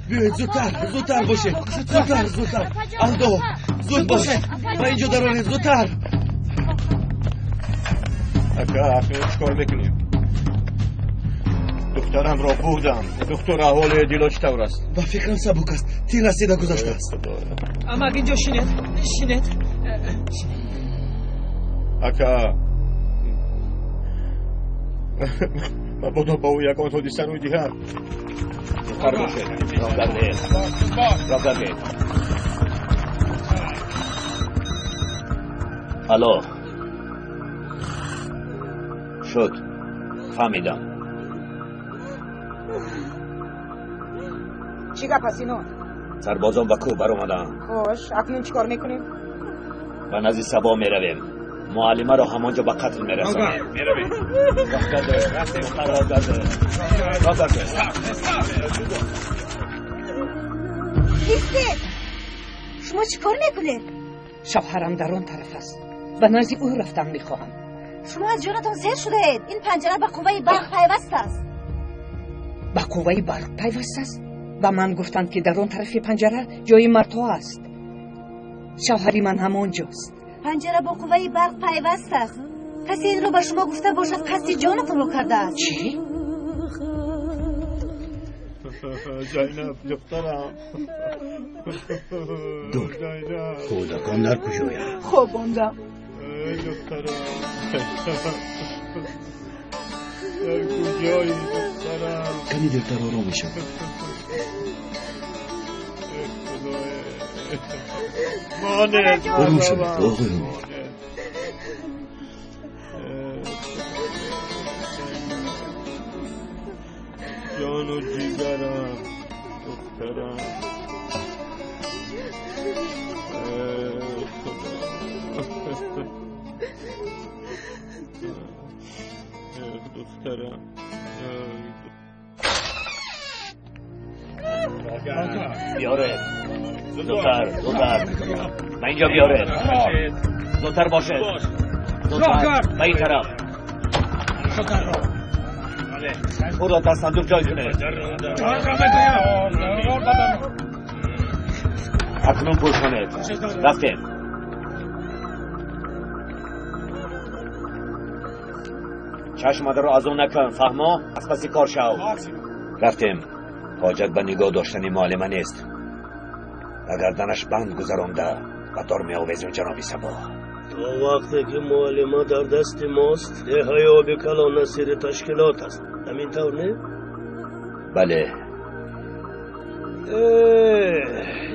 بیایید زودتر باشه. زودتر الدو زود باشه و اینجا درانه زودتر. اکا چیکار میکنیم؟ دخترم را بودم. دکتر احوال دیلاش طور است. با فکرم سبک است. تیر رسیده گذاشته است. اما اینجا شینید. اکا مبادا با او یکان تو دیستن او دیگر دختر باشه. راه در بید. الو شد فهمیدم. چی گپ هست اینو؟ سربازان و کو بر اومدن. خوش اکنون چی کار میکنیم؟ و نزد سبا میرویم. معلمه را همانجا به قتل میرسانیم. میرویم. ایستید. شما چی کار میکنید؟ شوهرم در اون طرف است. به نزد او رفتن میخواهم. شما از جانتان زیر شده اید. این پنجره به قوه برق پیوست است. به قوه برق پیوست است؟ به من گفتند که در اون طرف پنجره جای مرتا است. شوهری من همونجاست. پنجره با قوه برق پیوست است. کسی این رو به شما گفته باشد قصد جانتان رو کرده است. چی؟ زینب دخترم. دور خودکان در کجایم؟ خواباندم. دخترم در کجایی دخترم؟ کمی دلتر آرام میشم. مانه آروم شد آقای جان و جیگرم دخترم. دخترم بیاره زودتر به اینجا بیاره. زودتر باشه. زودتر به این طرف. او را در صندوق جای کنه. اکنون پول کنید. رفتیم. چشم رو از اون نکن فهمو؟ از پسی کار شو. رفتیم. حاجت به نگاه داشتنی معلمه نیست. و گردنش بند گذرانده و دار می آویزون جنابی سبا. تا وقتی که معلمه در دست ماست دههای آبی کلان نصیر تشکیلات است. همین طور نه؟ بله.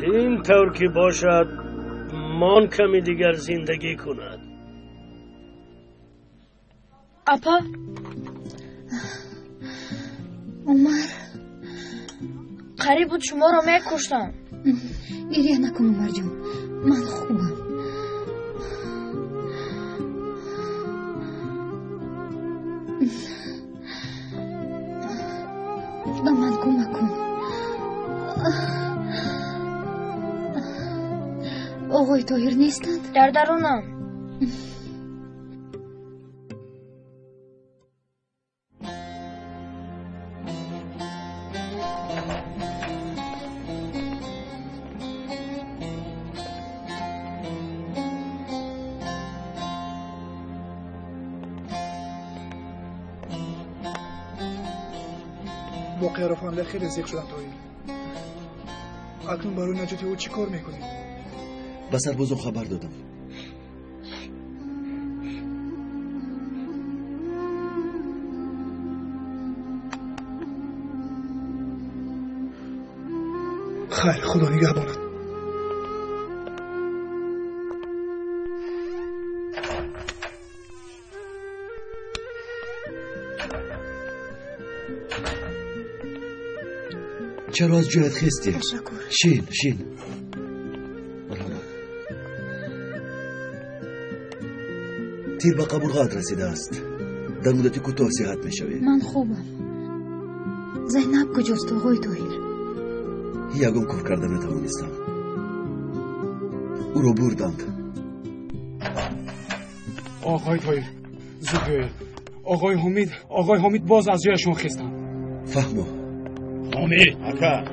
این طور که باشد مان کمی دیگر زندگی کند. اپا عمر قریب بود شما را میکشتم. گریه نکن عمر جون. من خوبم. به من کمک کن. آقای طاهر نیستند؟ در درونم. موقع رفانده خیلی زیق شدن طاهر. اکنون برای نجات او چی کار میکنی؟ به سربازان خبر دادم. خیر خدا نگهباند. چرا از جایت خستی؟ شین مرحبا. تیر به قبولغات رسیده است. در مدت کوتاه صحت میشوی. من خوبم. زینب کجاست آقای طاهر؟ یگم کار کردن نتوانستم. او را بردند. آقای طاهر زود بیایید. آقای حمید باز از جایشون خستند. فهمو حمید اکا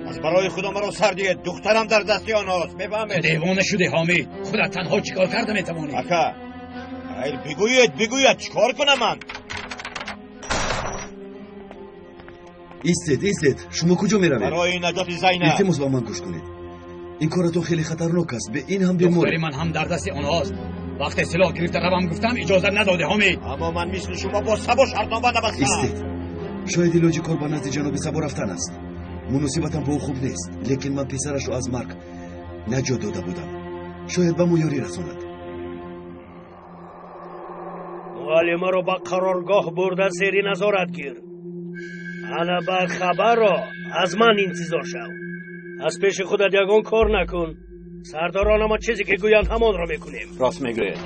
از برای خدا مرا سر دیگه دخترم در دستی آنهاست بفهمید. دیوانه شده حامد. خودت تنها چیکار کرده میتوانی؟ اکا خیر بگوید چیکار کنم من؟ ایستید شما کجا میروید؟ برای نجات زینب. التماس با من گوش کنید. این کارتون خیلی خطرناک است. به این هم بیمار. دختر من هم در دست آنهاست. وقتی سلاح گرفته روم گفتم اجازه نداده حامد. اما من مثل شما با سبا شرطان بنده بستم. ایستید. شاید ایلاجی کار با نزد جناب سبا رفتن است. مناسبتم با او خوب نیست، لیکن من پسرش رو از مرگ نجات داده بودم. شاید به مویاری رساند. معلمه رو با قرارگاه برده زیر نظارت گیر. انا با خبر رو از من انتظار شو. از پیش خودت یگان کار نکن. سرداران ما چیزی که گویند همان را میکنیم. راست میگوید.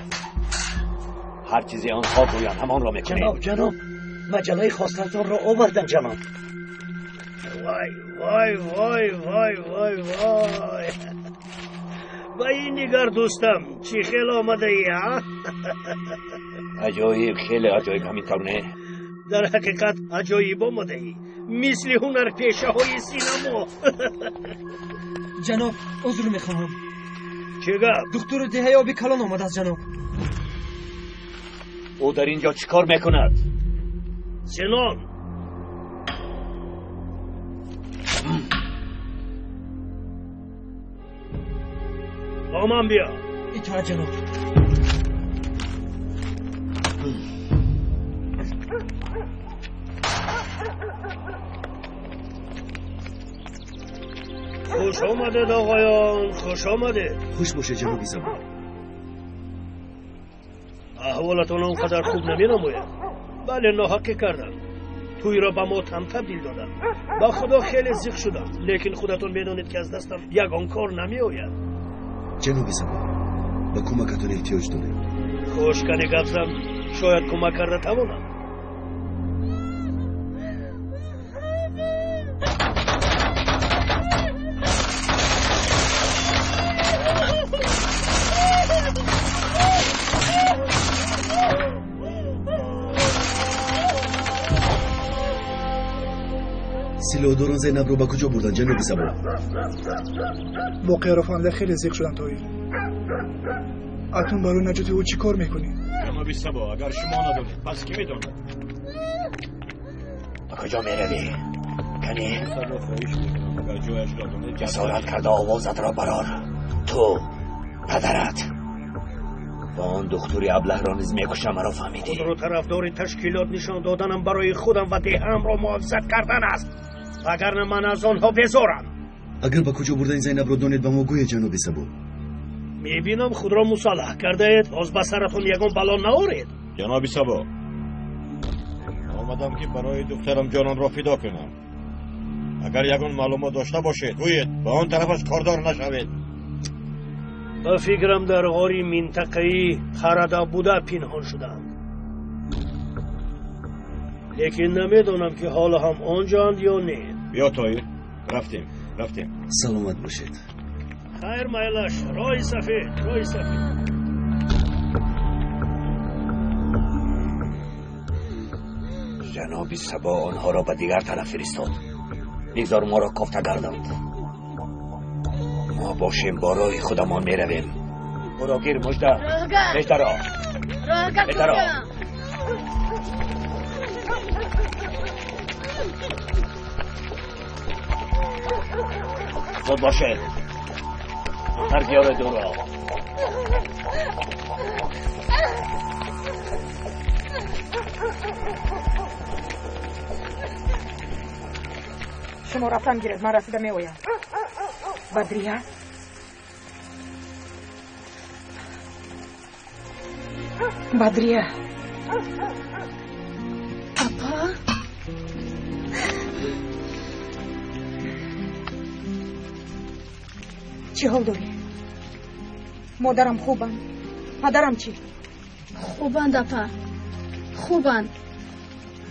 هر چیزی آنها گویند همان را میکنیم. جناب مجله خواستتان را آوردن جناب. وای وای وای وای وای وای با این نگر دوستم چی خیلی آمده ای ها؟ عجایب خیلی عجایب همینطور نه؟ در حقیقت عجایب آمده ای مثل هنر پیشه های سینما. جناب عذر میخواهم. چه گفت؟ دکتر دهیابی کلان آمده است جناب. او در اینجا چیکار میکند؟ سنان با من بیا. اطاعت جناب. خوش آمدید آقایان، خوش آمدید. خوش باشه جنابی زبان. احوالتون اونقدر خوب نمی نموید. بله ناحقی کردم. توی را به موت هم تبدیل دادم. با خدا خیلی زیق شدم، لیکن خودتون میدونید که از دستم یگان کار نمی آید. جنابی زبان به کمکتون احتیاج داریم. خوشکنی گفتم شاید کمک کرده توانم. سلاحداران زینب رو به کجا بردن جنابی زبان؟ موقع رفانده خیلی زیق شدن توی. اتون برای نجات او چی کار میکنی؟ جنابی سبا اگر شما ندانید پس کی میداند؟ به کجا میروی؟ کنی؟ سبا خواهش میکنم اگر جایش را دانید جسارت کرده آوازت را برار. تو پدرت با آن دختوری ابله را نیز میکشم مرا فهمیدی؟ خود رو طرفدار تشکیلات نشان دادنم برای خودم و دهرم را محافظت کردن است، وگرنه من از آنها بیزارم. اگر به کجا بردن زینب را دانید به ما گوی جنابی سبا. میبینم خود را مصالح کرده اید، باز به سرتون یگان بلا نآورید. جنابی سبا آمدم که برای دخترم جانان را فدا کنم. اگر یگان معلومات داشته باشید گویید به آن طرفش کاردار نشوید. به فکرم در غاری منطقه‌ای خرده بوده پنهان شدم، لیکن نمیدونم که حالا هم آنجاند یا نه. بیا تایی رفتیم. سلامت باشید. خیر میلش، رای سفید. جنابی سبا آنها را به دیگر طرف فرستاد. نیزار ما را کافته گرداند. ما باشیم با راه خودمان میرویم. برو گیر مجده را زود باشه ترگیار دو را. شما رفتن گیرد من رسیده می آیم. بدریه پاپا چی حال داری؟ مادرم خوبم. پدرم چی؟ خوبند اپا خوبند،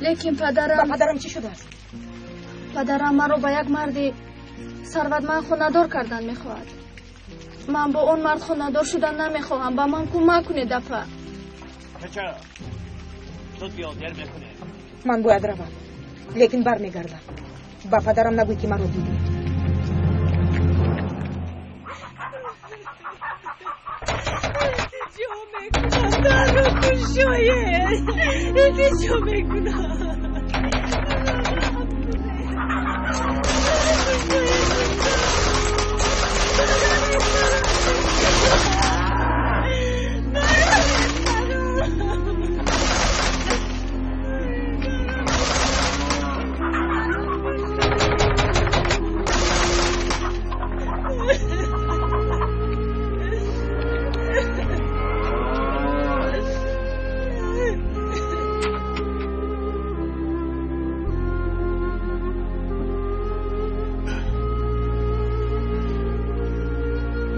لیکن پدرم چی شده است؟ پدرم من رو به یک مردی ثروتمند خونه‌دار کردن میخواهد. من با اون مرد خونه‌دار شدن نمیخواهم. با من کمک کنید اپا. چرا؟ زود بیا دیر میکنه. من باید روم، لیکن برمیگردم. با پدرم نگوی که من رو دیدی. میکنم در رو کن شاید التجا میکنم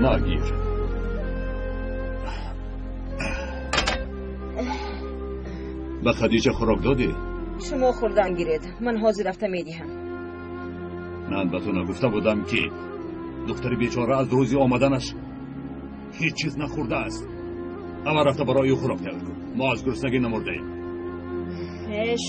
ناگیر به خدیجه خوراک دادی؟ شما خوردن گیرید من حاضر رفته میدیم. من به تو نگفته بودم که دختر بیچاره از روزی آمدنش هیچ چیز نخورده است. اما رفته برای او خوراک تیار کن. ما از گرسنگی نمرده ایم.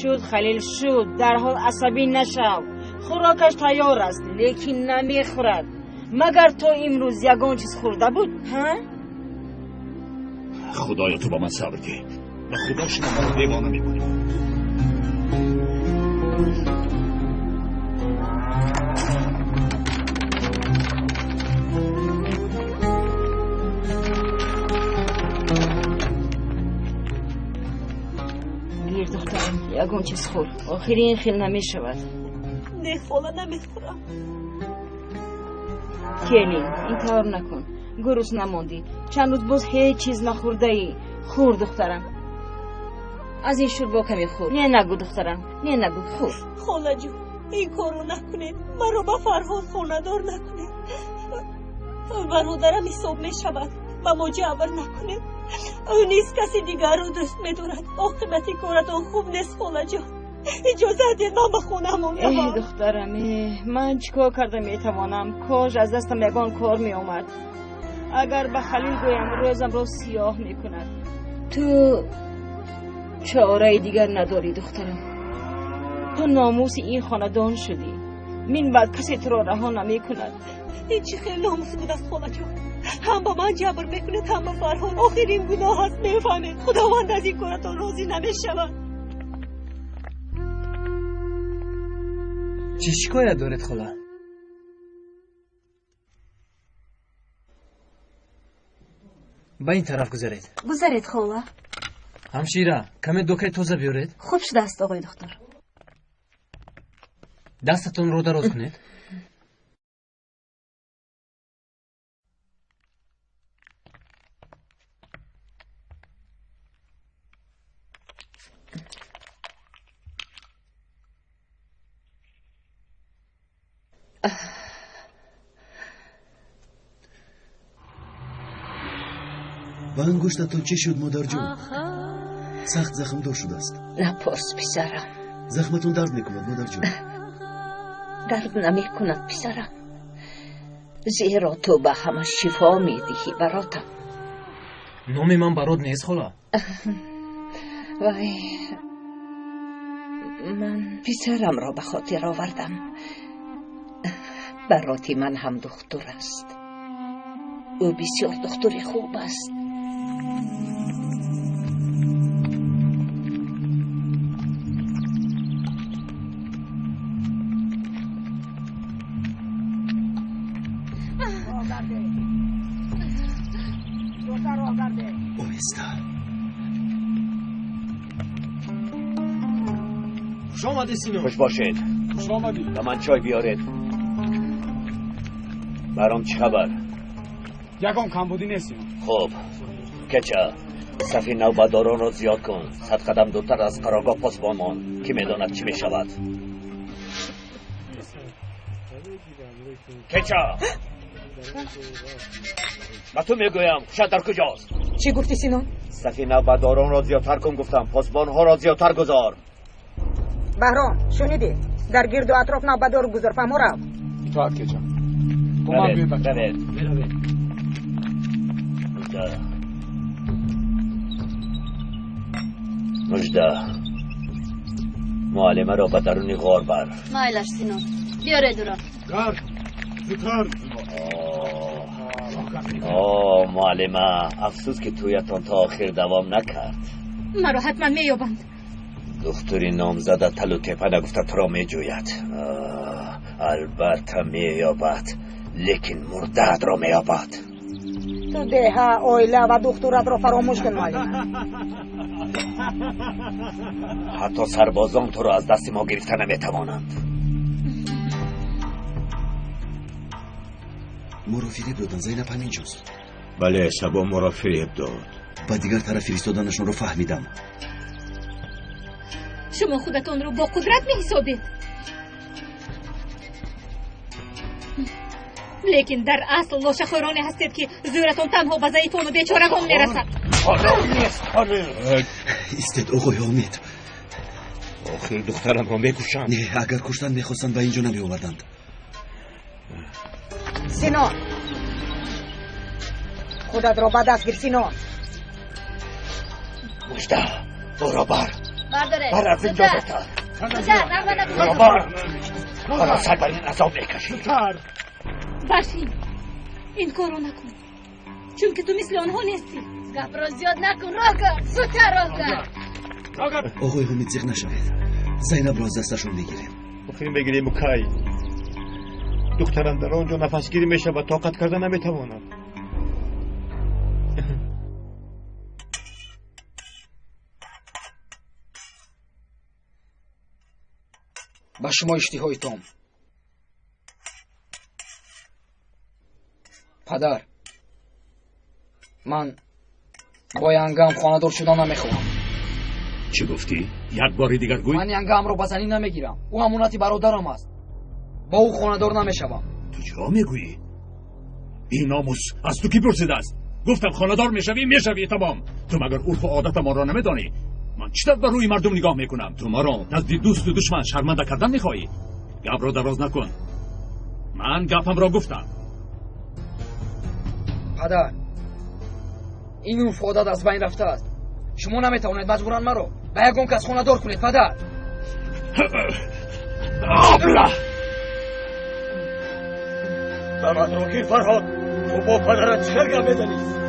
شد خلیل شد در حال عصبی نشو. خوراکش تیار است لیکن نمیخورد. مگر تو امروز یگان چیز خورده بود ها؟ خدایا تو با من صبر ده. به خدا شما من دیوانه میکنی. گیر دخترم یگان چیز خور آخری این خیل نمیشود. نه خاله نمیخورم. کلی این کار نکن گروس نماندی چند روز باز هیچ چیز نخورده ای. خور دخترم از این شوربا کمی خور. نه نگو دخترم نه نگو خور. خاله جون این کارو نکنید من رو با فرهاد خاندار نکنید. برادرم حساب میشود و ما جبر نکنید. او نیست کسی دیگر رو دوست میدارد. عاقبت کارتون خوب نیست خاله جون. اجازه دید من به خونم ای دخترم من چیکار کرده میتوانم. کاش از دستم یگان کار میآمد. اگر به خلیل گویم روزم رو سیاه میکند. تو چاره دیگر نداری دخترم. تو ناموس این خاندان شدی. من بعد کسی تو را رها نمیکند. این چی خیلی ناموس بود از خاله جون. هم با من جبر میکنه هم با فرهاد. آخر این گناه هست میفهمید. خداوند از این کارتون راضی نمیشود. چی شکایت دارید خاله؟ به این طرف گذارید. گذارید خاله. همشیره کمی دوکه توزه بیارید. خوب شده است آقای دکتر. دستتون رو دراز کنید. و انگشتتون چی شد مادر جون؟ سخت زخم دار شده است. نپرس پسرم. زخمتون درد میکند مادر جون؟ درد نمیکند پسرم. زیرا تو به همه شفا میدهی براتم. نام من برات نیست خاله. وای من پسرم را به خاطر آوردم. براتی من هم دختر است. او بسیار دختر خوب است. خوش آمدی سینو. خوش باشید. خوش آمدی. به من چای بیارید. برام چه خبر؟ یکم کمبودی نیستیم. خب کچا صفی نوبداران را زیاد کن. 100 قدم دورتر از قرارگاه پاسبان مان که میداند چی میشود. کچا با تو میگویم خوشت در کجاست؟ چی گفتی سینون؟ صفی نوبداران را زیادتر کن گفتم. پاسبان ها را زیادتر گذار. بهرام شنیدی؟ در گرد و اطراف نوبدار گذار فهمو رو. اطاعت کچا. روید. مجده معلمه را به درون غار بر. مایلش سینون بیاره دورا. گرد زودتر. کنیم. معلمه، افسوس که تویتان تا آخر دوام نکرد. مرا حتما میابند. دختری نامزده تل و تپه نگفته تو را میجوید. البته مییابد، لیکن مردد را مییابد. تو ده اویله و دخترت را فراموش کن معلم. حتی سربازان تو را از دست ما گرفته نمیتوانند. مرا فریب دادن زینب همینجاست. بله شبا مرا فریب داد. و دیگر طرف فرستادنشون رو فهمیدم. شما خودتان رو با قدرت میحسابید، لیکن در اصل لاشخورانی هستید که زورتان تنها به ضعیفان و بیچارگان میرسد. ایستید آقای حامد. آخر دخترم را میکشند. نه، اگر کشتن میخواستن به اینجا نمی آوردند. سینان خودت را به دست گیر. سینان مجده برو برداره. بر از اینجا بتر. برو حالا سر بر این عذاب میکشی. باشین این کارو نکن، چون که تو مثل آنها نیستی. گپ را زیاد نکن. راکر زودتر راکر. آقای حامد زیغ نشوید. زینب را از دستشون بگیریم. بخیریم بگیریم و کای دخترم در آنجا نفسگیری میشه و طاقت کردن نمیتواند. با شما اشتهای تام. پدر، من با ینگم خانه‌دار شدن نمیخواهم. چی گفتی؟ یک باری دیگر گوی؟ من ینگم رو بزنی نمیگیرم. او امانتی برادرم است. با او خانه‌دار نمیشوم. تو چرا میگویی؟ این ناموس از تو کی پرسیده است؟ گفتم خانه‌دار میشوی تمام. تو مگر عرف و عادت ما را نمیدانی؟ من چطور بر روی مردم نگاه میکنم؟ تو ما را نزد دوست و دشمن شرمنده کردن میخواهی؟ گپ را دراز نکن. من گپم را گفتم. پدر، این عرف و عادت از بین رفته است. شما نمیتوانید مجبوران مرا به یگان کس خانه‌دار کنید. پدر ابله دمت رو گیر فرهاد. تو با پدرت چه گپ میزنی؟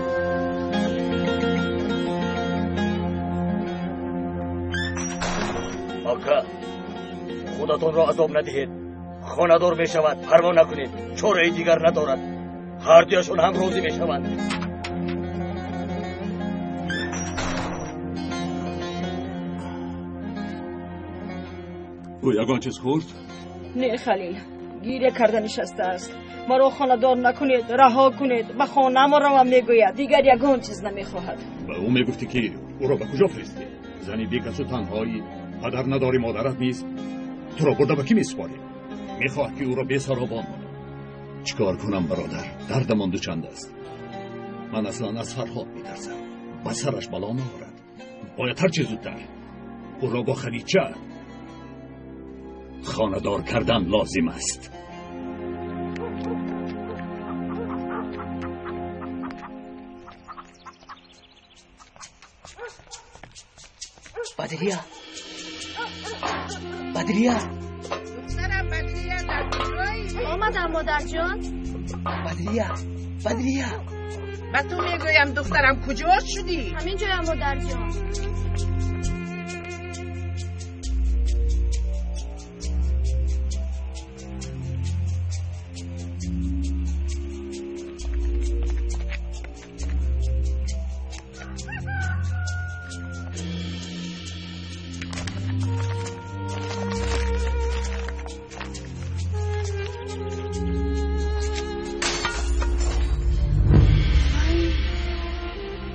آقا خودتون را عذاب ندهید. خانه‌دار می شود، پروا نکنید. چاره دیگر ندارد. هر دیشون هم روزی می شود. او یگان چیز خورد؟ نه خلیل، گیره کرده نشسته است. ما رو خانه‌دار نکنید، رها کنید. به خانه ما رو میگوید دیگر یگان چیز نمیخواهد. به او میگفتی که او را به کجا فرستی؟ زنی بی کس و تنهایی، پدر نداری، مادرت نیست. تو را برده به کی میسپاری؟ میخواه که او را بی‌سرابان کنم. چیکار کنم برادر؟ دردمان دوچند است. من اصلا از فرهاد میترسم. به سرش بلا نآورد. باید هر چه زودتر او را با خلیچه خانه‌دار کردن لازم است. بدریا دخترم بدریا در کجایی؟ آمدم مادر جان. بدریا به تو میگویم دخترم کجا شدی؟ همین جایم مادر جان.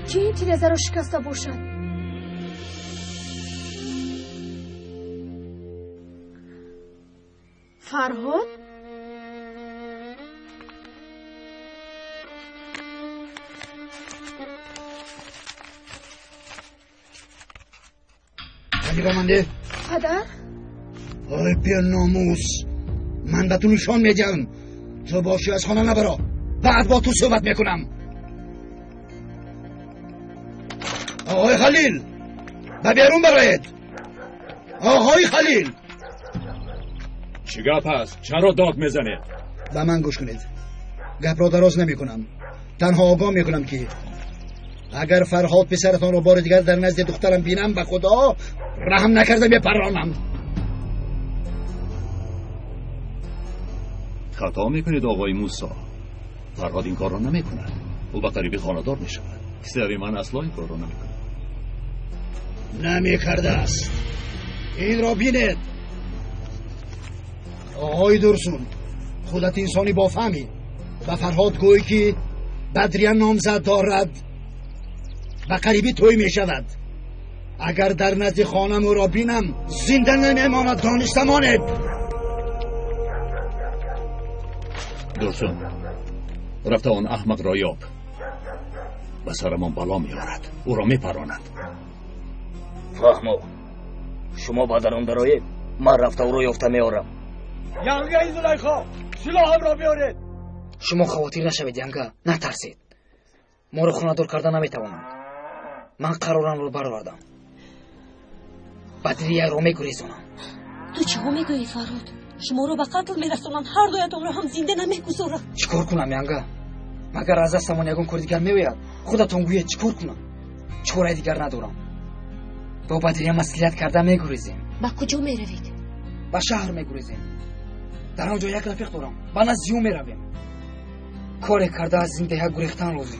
که این تیرزه رو شکسته باشد؟ فرهاد؟ علی بمانده. پدر؟ آی بیا ناموس، من به تو نشان میدم. تو باشی از خانه نبرا، بعد با تو صحبت میکنم. آقای خلیل، به بیرون برایید. آقای خلیل. چی گپ است؟ چرا داد میزنید؟ به من گوش کنید. گپ را دراز نمی کنم. تنها آگاه میکنم که اگر فرهاد پسرتان رو بار دیگر در نزد دخترم بینم به خدا رحم نکردم بپرانم. خطا میکنید آقای موسی. فرهاد این کار را نمیکند. او به قریبی خانه‌دار میشود. پسر من اصلا این کار را نمیکند. نمیکرده است. این را بینید. آقای درسون، خودت انسانی با فهمی. به فرهاد گوی که بدریان نامزد دارد به قریبی توی می شود. اگر در نزد خانم او را بینم زنده نمیماند. دانستمانه. درسون رفته آن احمق را یاب. به سرمان بلا می آورد. او را می پراند. فهمو شما با در آن برایید. من رفته او را یافته می آورم. ینگه زلیخا سلاح هم را بیارید. شما خواتیر نشوید ینگه. نترسید. ما رو خانه دور کرده نمی توانند. من قرارم رو برآوردم. بدریه رو می گریزانم. تو چه ها می گویی فرهاد؟ شما رو به قتل می رسانم. هر دویتان رو هم زنده نمی گذارم. چیکار کنم ینگه؟ مگر از دستمان یگان کار دیگر می آید؟ خودتان گویید چیکار کنم؟ چاره دیگر ندارم. با بدریه مسئولیت کرده می گریزیم. به کجا می روید؟ به شهر می گریزیم. در آنجا یک رفیق دارم. به نزد او می رویم. کار کرده از این ده گریختن لازم.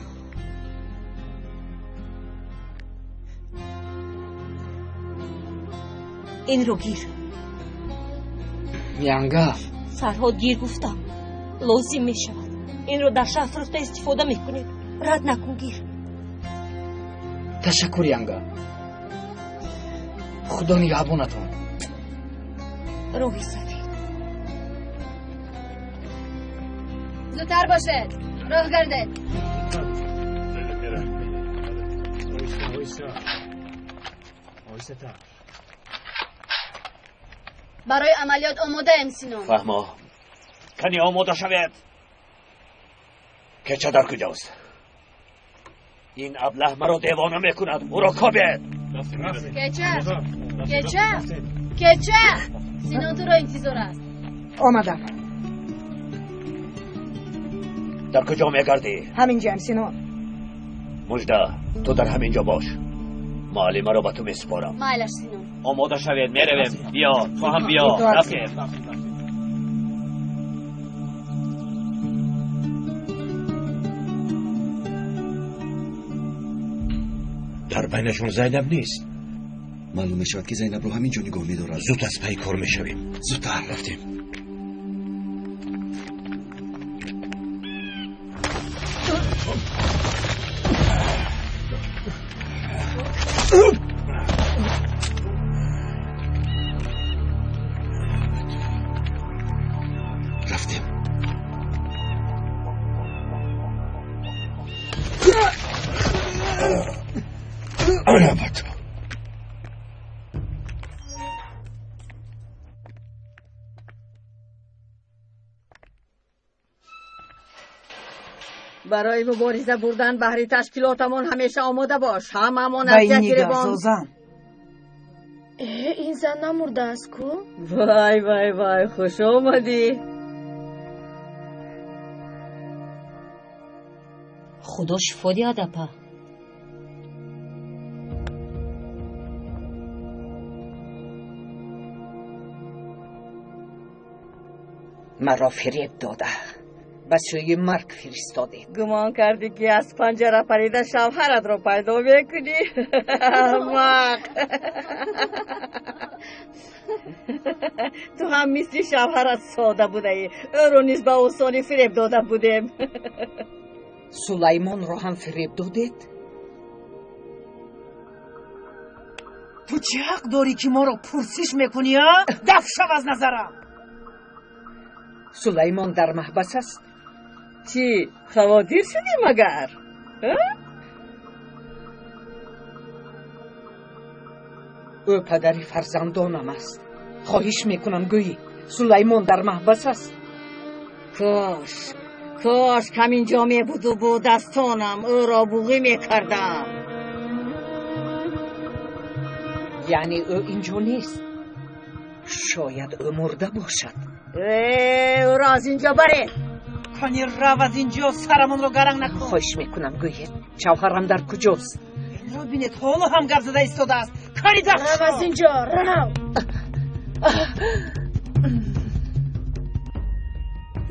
این رو گیر. ینگه فرهاد گیر گفتم. لازم می شود. این رو در شهر فروخته استفاده می کنید. رد نکن گیر. تشکر ینگه. خدا نگهبانتان. روی سفید. زودتر باشد. راه گردد. برای عملیات آماده ام سینان. فهما کنی آماده شوید. که چادر کجاست؟ این ابله مرا دیوانه میکند. او را کابید. کچه سینان تو را انتظار است. آمدم. در کجا میگردی؟ همینجا سینان. مجده تو در همینجا باش. معلمه را به تو میسپارم. مایلش سینان. آماده شوید میرویم. بیا تو هم بیا. رفتیم. در بینشون زینب نیست. معلوم شد که زینب رو همینجا نگاه می‌دارد. زود از پی کار میشویم. زودتر رفتیم. برای مبارزه بردن بهر تشکیلاتمون همیشه آماده باش. هممون از یک گریبان. این زن نمرده است کو؟ وای وای وای خوش آمدی. خدا شفا دیاده پا. مرا فریب داده. بس سوی مرگ فرستادید. گمان کردی که از پنجره پریده شوهرت رو پیدا میکنی؟ احمق. تو هم مثل شوهرت ساده بوده ای. او رو نیز به آسانی فریب داده بودیم. سلیمان رو هم فریب دادید؟ تو چه حق داری که ما رو پرسش میکنی ها؟ دفع شو از نظرم. سلیمان در محبس است. چی؟ خوادیر شدی مگر؟ او پدری فرزندانم است. خواهش میکنم گویی سلیمان در محبس است. کاش کمین جامعه بود و با دستانم او را بوغی میکردم. یعنی او اینجا نیست. شاید او مرده باشد. او را از اینجا بره. میکنی رو از اینجا سرمون رو گرنگ نکن. خواهش میکنم گوید شوهرم در کجاست؟ رو بینید حالا هم گپ زده ایستاده است. کاری داشت رو از اینجا رو.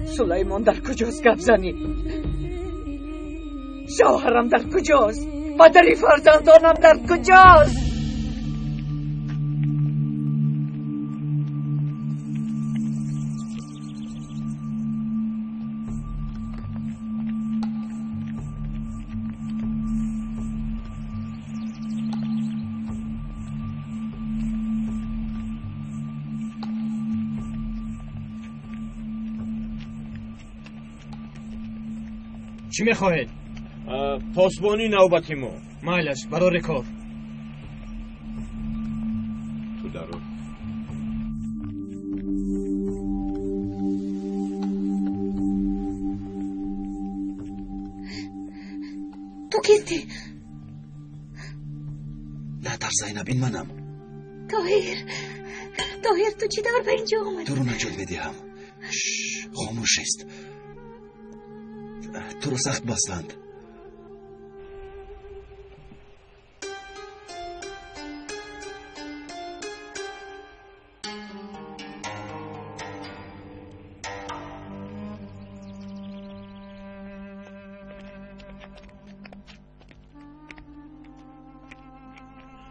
سلیمان در کجاست گپ زنی؟ شوهرم در کجاست؟ مادری فرزندانم در کجاست؟ چی میخواهید؟ پاسبانی نوبتیمو. مایلش برای کار. تو درو. تو کیستی؟ نترس زینب، این منم. طاهر تو چی دار به اینجا آمد؟ تو رو نجات بدهم. خاموش است. تو رو سخت بستند.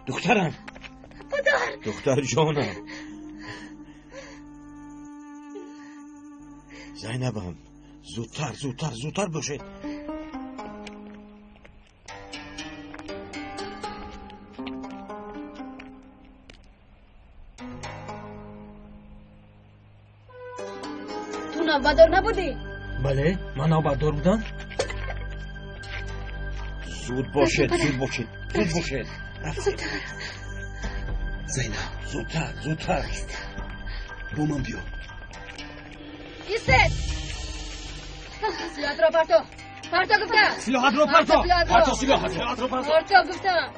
دخترم. دختر جانم. زینبم، زودتر باشید. تو نوبدار نبودی؟ بله من نوبدار بودم. زود باشید. زینب زودتر. با من بیا. ایستد. سلاحت را پرتو گفتم. سلاحت را پرتو گفتم.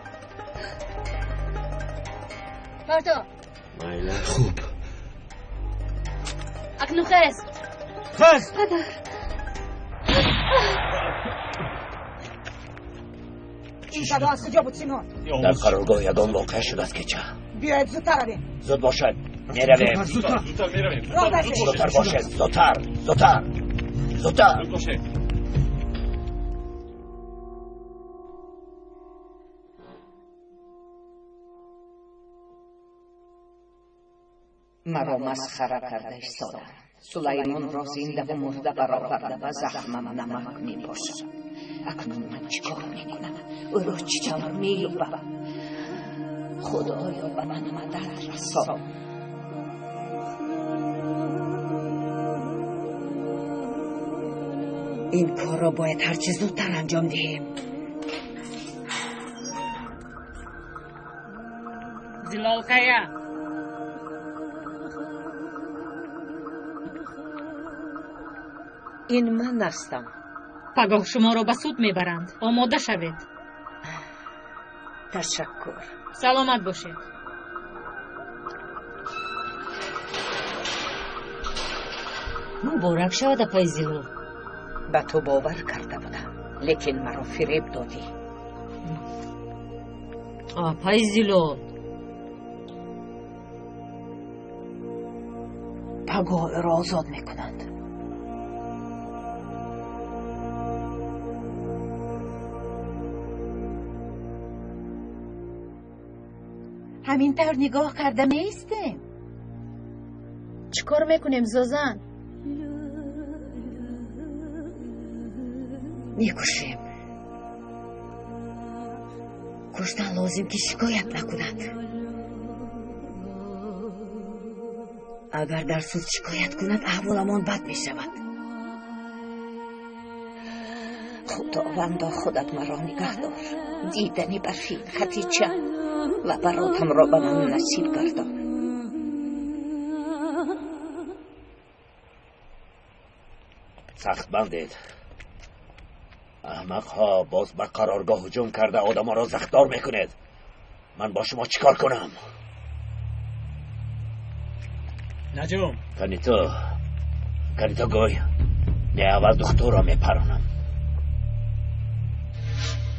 پرتو. خوب. اکنون خست. این صدا از کجا بود سیمون؟ در قرارگاه یگان واقع شده است که چه؟ بیاید زودتر رویم. زود باشد. میرویم. زودتر میرویم. راه باشید. زودتر باشد. زودتر. مرا مسخره کرده ایستاده. سلیمان را زنده و مرده برآورده و زخمم نمک میپاشد. اکنون من چیکار میکنم؟ او را چطور مییابم؟ خدایا به من مدد رسان. این کار را باید هرچه زودتر انجام دهیم. زلالقیه این من هستم. پگاه شما را به سود میبرند. آماده شوید. تشکر. سلامت باشید. مبارک شود اپای زیلو. به تو باور کرده بودم لیکن مرا فریب دادی. اپای زیلو پگاه را آزاد میکنند. همینطور نگاه کرده میستیم. چیکار میکنیم زوزن؟ میکشیم. کشتن لازم که شکایت نکنند. اگر در سود شکایت کند احوالمان بد میشود. خداوندا خودت مرا نگه دار. دیدنی برفی خطیچه و براتم را به من نصیب گردان. سخت بندید. احمق ها باز به قرارگاه هجوم کرده آدم ها را زخمدار میکنید. من با شما چیکار کنم؟ نجوم کنیتا گوی نه اول دختر را میپرانم.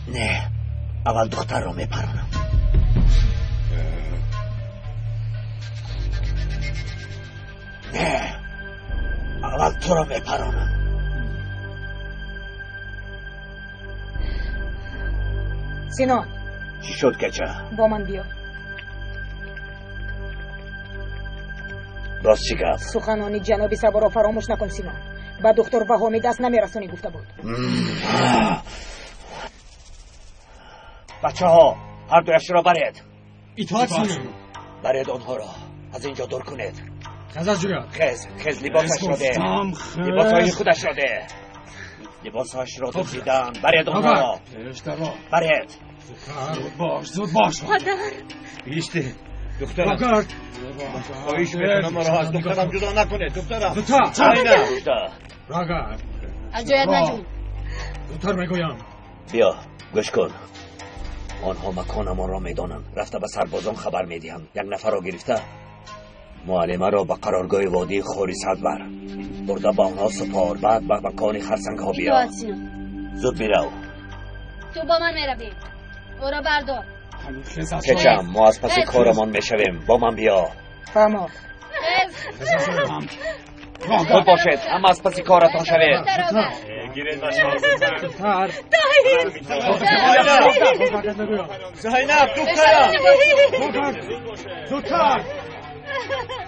نه اول دختر را میپرانم. نه اول تو را میپرانم. سینا چی شد کچه؟ با من بیا. راست چی گفت؟ سخنانی جناب صبا را فراموش نکن سینا. با دکتر بهامی دست نمیرسونی گفته بود. بچه ها هر دویش را برید. اطاعت سینا. برید آنها را از اینجا دور کنید. خز از جویا. خز لباسش را ده. لباسهای خودش را ده. لباسش را دزدیدن. برید آنها را. برید. زود باش. پدر. بیشته دخترم. خواهیش میکنم را از دخترم جدا نکنه. دخترم. راگرد. اجایت نجوم. زودتر میگویم. بیا گوش کن. آنها مکانمان را میدانند. رفته به سربازان خبر میدهند. یک نفر را گرفته معلمه را به قرارگاه وادی خوری صد بر برده با آنها سپار. بعد به مکان خرسنگ ها بیا. زود میرو. تو با من میروی. او را بردار. کچم ما از پس کارمان میشویم. با من بیا. فهمو. خود باشید. اما از پس کارتان شوید. زینب دخترم.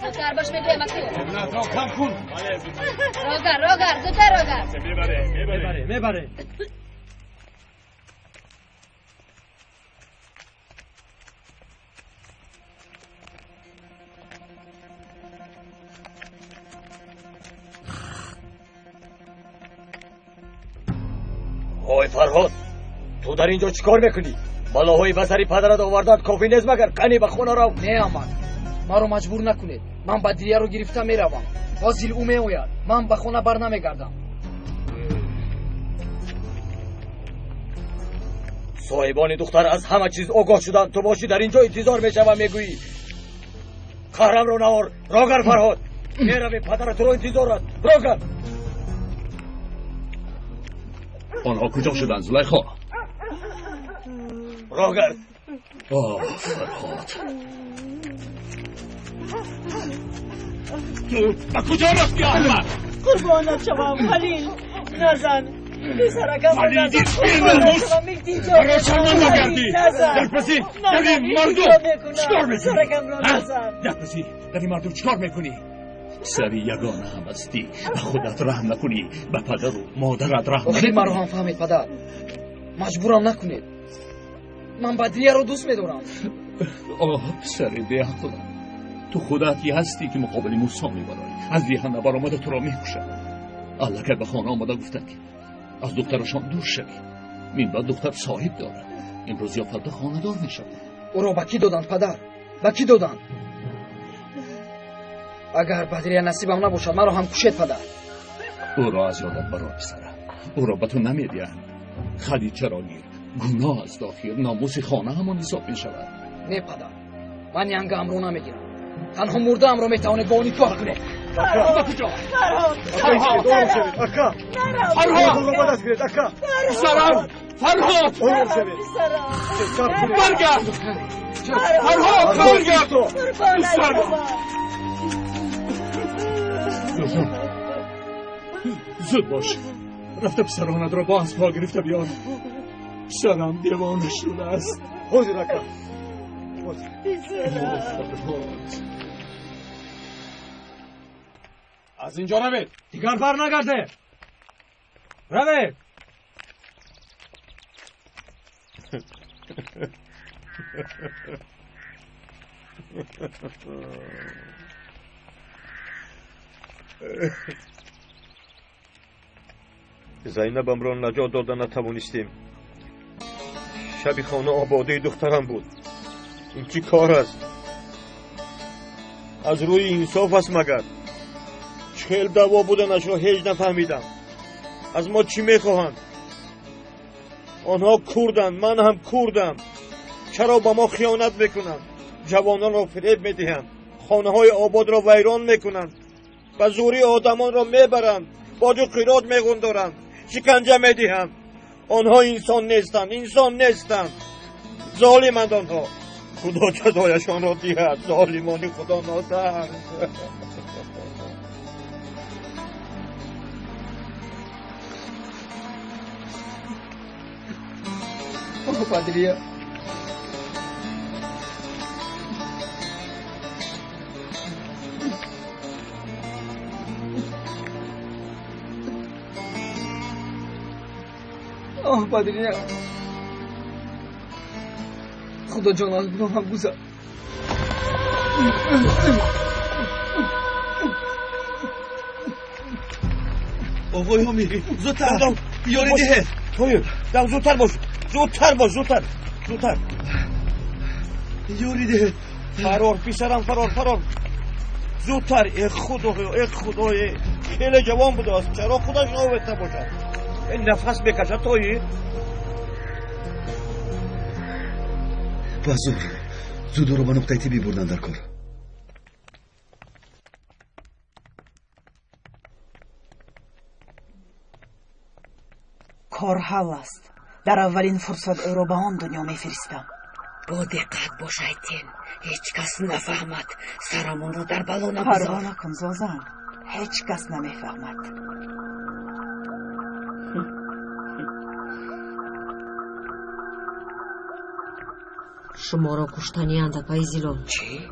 زودتر باش میگویم اکو. روگر زودتر روگر. میبره. های فرهاد تو در اینجا چیکار میکنی؟ بلاهای وزری پدرت آوردن کافی نیست مگر قنی به خونه رو. نه امان ما رو مجبور نکنید. من بدریه رو گرفته میروم. فاضل او میآید. من به خونه بر نمیگردم. صاحبان دختر از همه چیز آگاه شدن. تو باشی در اینجا انتظار میشوم میگویی قهرم رو نوار. راگر فرهاد میروی پدرت رو انتظارت. راگر آنها کجا شدن زلیخا؟ راگر. فرهاد تو با کجا رفتی احمد؟ قربانت شوم خلیل. نزن پسرکم خلیل نزن. بیرموز برای چرمان نگردی. در پسی در این مردم چکار میکنی؟ در پسی در این مردم چکار میکنی؟ سری یگانه هم هستی. به خودت رحم نکنی. به پدر و مادرت رحم نکنی. خیلی مرا هم فهمید پدر. مجبورم نکنید. من بدریه رو دوست میدارم. سری بیعقل تو خودتی هستی که مقابل موسی میبرایی. از دیهنه برآمده تو را میکشد. الله که به خانه آمده گفتند که از دخترشان دور شوی. این بعد دختر صاحب دارد. امروز یا فردا خانه دار میشود. او را به کی دادند پدر؟ به کی دادند؟ اگر بدریه نصیبم نباشد مرا هم کشید پدر. او را از یادت برای پسرم. او را به تو نمیدهند. خدید چرا گیر. گناه از داخل ناموس خانه همان حساب می شود. نه پدر من ینگ امرو نمیگیرم. تنها مرده امرو میتواند با اونی کار کنه. فرهاد زود باش. رفته پسرانت را با از پا گرفته بیار. پسرم دیوانه شده است. حوزی رکا از اینجا روید. دیگر بر نگرده. روید. زینبم را نجات دادن نتوانستیم. شبی خانه آباده دخترم بود. این چی کار است؟ از روی انصاف است مگر؟ چهل دعوا بودنش را هیچ نفهمیدم. از ما چی میخواهند؟ آنها کردند، من هم کردم. چرا با ما خیانت میکنند؟ جوانان را فریب میدهند. خانه های آباد را ویران میکنند. به زوری آدمان را میبرند. باجو خیرات میگندارند شکنجه میدهند آنها انسان نیستند ظالمند آنها خدا جزایشان را دهد ظالمان خدا ناتر Padria. Padria. خدا جانم رو هم گذار آقای امیری زودتر یاری ده توی دم زودتر باش زودتر یاری ده فرار پیسرم فرار زودتر ای خدای خیلی جوان بوده است چرا خودش آویسته باشد این نفس بکشد توی بازور زود رو به نقطه تیبی بردن در کار کار حل است در اولین فرصت او را به آن دنیا میفرستم با دقت باش ایتین هیچ کس نفهمد سرمون رو در بلا پروا نگذار نکن زازن هیچ کس نمیفهمد شما را کشتنی اندپای زیلون چی؟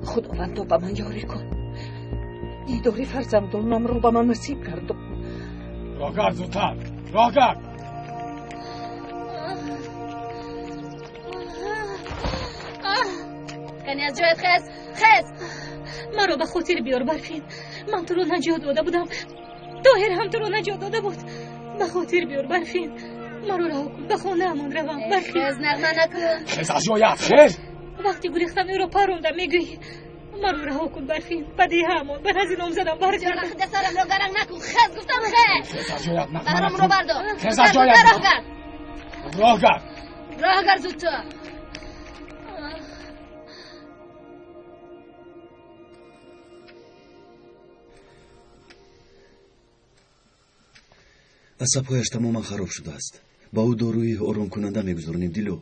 خداوند تو به من یاری کن دیداری فرزندانم رو به من نصیب کرد راه گرد زودتر راه گرد کنی از جایت خز من رو به خاطر بیار برفین من تو رو نجات داده بودم طاهر هم تو رو نجات داده بود به خاطر بیار برفین من رو رها کن به خانه همون روم برفین خز نغمه نکن خز از جایت خز وقتی گریختم او رو پرونده میگویی من رو رها کن برفین بدی همون به هزینام زدم برگردم جان خود سرم رو گرنگ نکن خز گفتم خز خز از جایت نغمه برام رو بردار خز از جایت راه گرد راه گرد زودتر عصبهایش تماما خراب شده است با او داروی آرام کننده میگذارونیم دیلو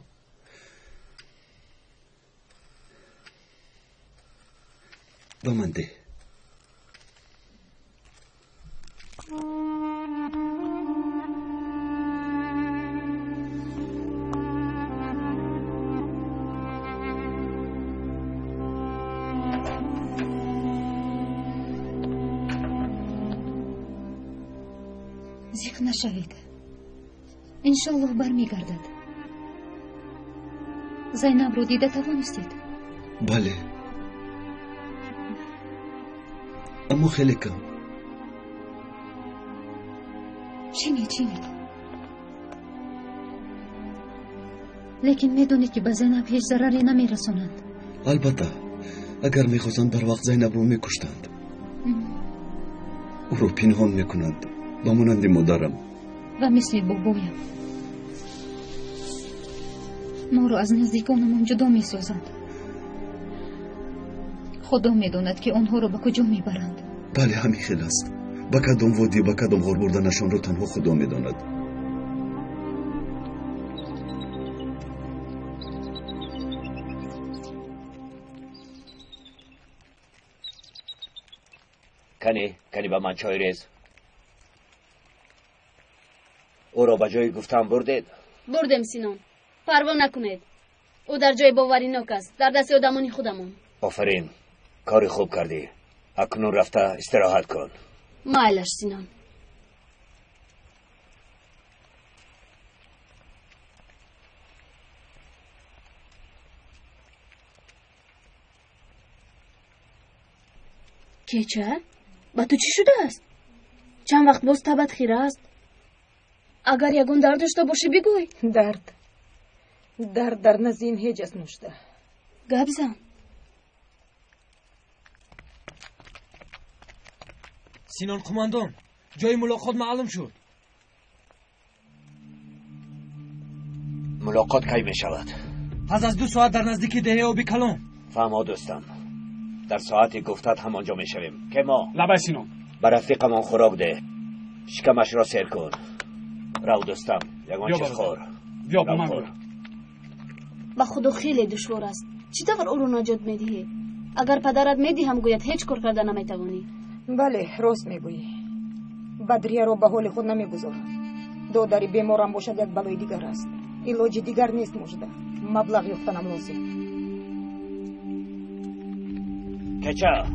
به من ده زیق نشوید انشالله برمیگردد زینب رو دیده توانستید بله اما خیلی کم چینی لیکن میدونید که به زینب هیچ ضرری نمیرسونند البته اگر میخواستند در وقت زینب رو میکشتند او رو پنهان میکنند با مانند مادرم و مثل بابایم ما رو از نزدیکانمان جدا میسازند خدا میداند که آنها رو به کجا میبرند بله همین خیلی است با کدام وادی با کدام غار بردنشان رو تنها خدا میداند کنی به من چای ریز او را به جای گفتم بردید بردم سینان پروا نکنید او در جای باوریناک است در دست آدمانی خودمون آفرین کاری خوب کردی اکنون رفته استراحت کن مایلش سینان کیچه؟ با تو چی شده است؟ چند وقت باز تبت خیره است؟ اگر یگون درد داشته باشی بگوی درد در نزیم هیچ از نشده گپ زن سینان قماندان جای ملاقات معلوم شد ملاقات کی می شود؟ پس از 2 ساعت در نزدیکی دهه آبی کلان. فهمو دوستم. در ساعتی گفتت همانجا میشویم که ما لباسینو بر رفیقمان خوراک ده. شکمش را سیر کن. رو دوستم یگان چیز خور. بیا با من برو. با خودو خیلی دشوار است. چطور او رو نجات میدهی؟ اگر پدرت میدی هم گوید هیچ کار کرده نمیتوانی. بله راست میگویی. بدریه رو به حال خود نمیگذارم. دادری بیمارم باشد یک بلای دیگر است. علاج دیگر نیست مجده. مبلغ یافتنم لازم. کچا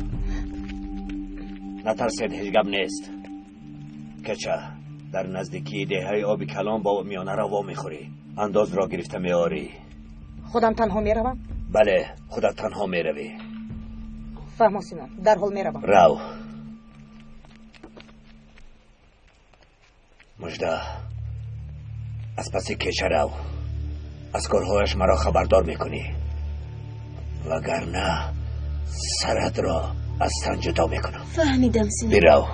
نترسید هیچ گپ نیست. کچا در نزدیکی دهه آبی کلان با میانه را وا میخوری. انداز را گرفته میاری. خودم تنها میروم؟ بله خودت تنها میروی. فهمو سینم در حال میروم. رو مجده از پس کچه رو. از کارهایش مرا خبردار میکنی وگرنه سرت را از تن جدا میکنم. فهمیدم سینم. بیرو.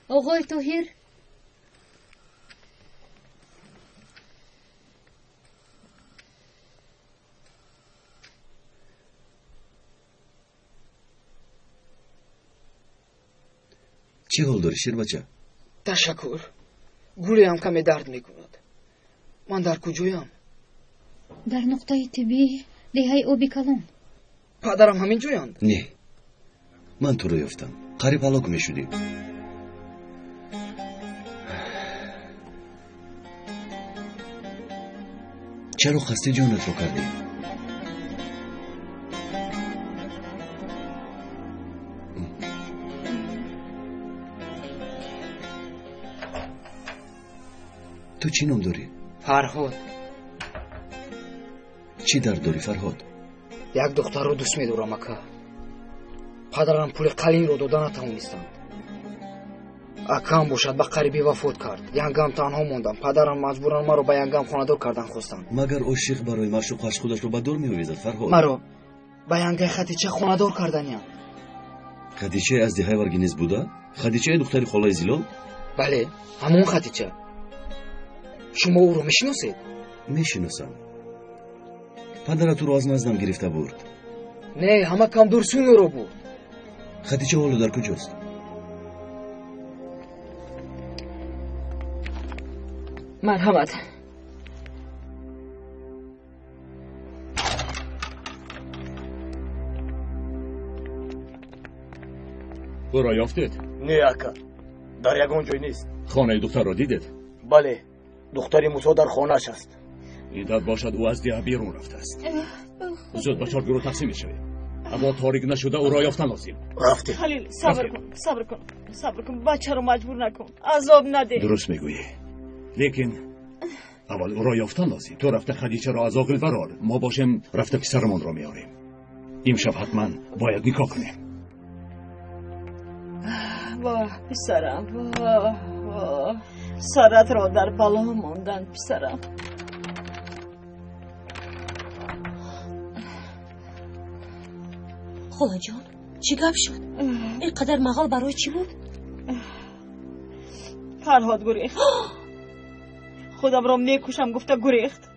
آقای طاهر چی حال داری شیربچه؟ تشکر. گولیم کمی درد میکند. من در کجایم؟ در نقطه طبی دهه آبی کلان. پدرم همین جویند؟ نه من تو رو یافتم. قریب هلاک میشدی. چرا خسته جانت رو کردی؟ تو چی نام داری؟ فرهاد. چی درد داری فرهاد؟ یک دختر رو دوست میدارم اکا. پدرم پول قلین رو داده نتوانستند. اکام باشد به قریبی وفات کرد. ینگم تنها موندم. پدرم مجبورن مرا به ینگم خانه‌دار کردن خواستند. مگر عاشق برای معشوقش خودش رو به دور می‌آویزد فرهاد؟ مرا به ینگ خدیجه خانه‌دار کردنیم. خدیجه از دهه ورگینیز بوده؟ خدیجه دختری خالای زیلال؟ بله همون خدیجه. شما او رو میشناسید؟ میشناسم. پدرت رو از نزدم گرفته برد. نه همه کم درسون رو بود. خدیجه حالا در کجاست؟ مرحمت. او را یافتید؟ نه اکا در یگان جای نیست. خانه دختر را دیدید؟ بله دختری موسی در خانه‌اش است. ایداد باشد او از ده بیرون رفته است. زود به 4 گروه تقسیم می‌شویم. اما تاریک نشده او را یافتن لازم. رفتی. خلیل صبر کن بچه رو مجبور نکن. عذاب نده. درست میگویی. لیکن اول او را یافتن لازم. تو رفته خدیجه را از عاقل برار. ما باشیم رفته پسرمان را میاریم. امشب حتما باید نکاح کنیم. واه پسرم واه سرت را در بالا ماندن پسرم. خدا جان چی گپ شد؟ اینقدر مغال برای چی بود؟ فرهاد گریخت. خودم را میکشم گفته گریخت.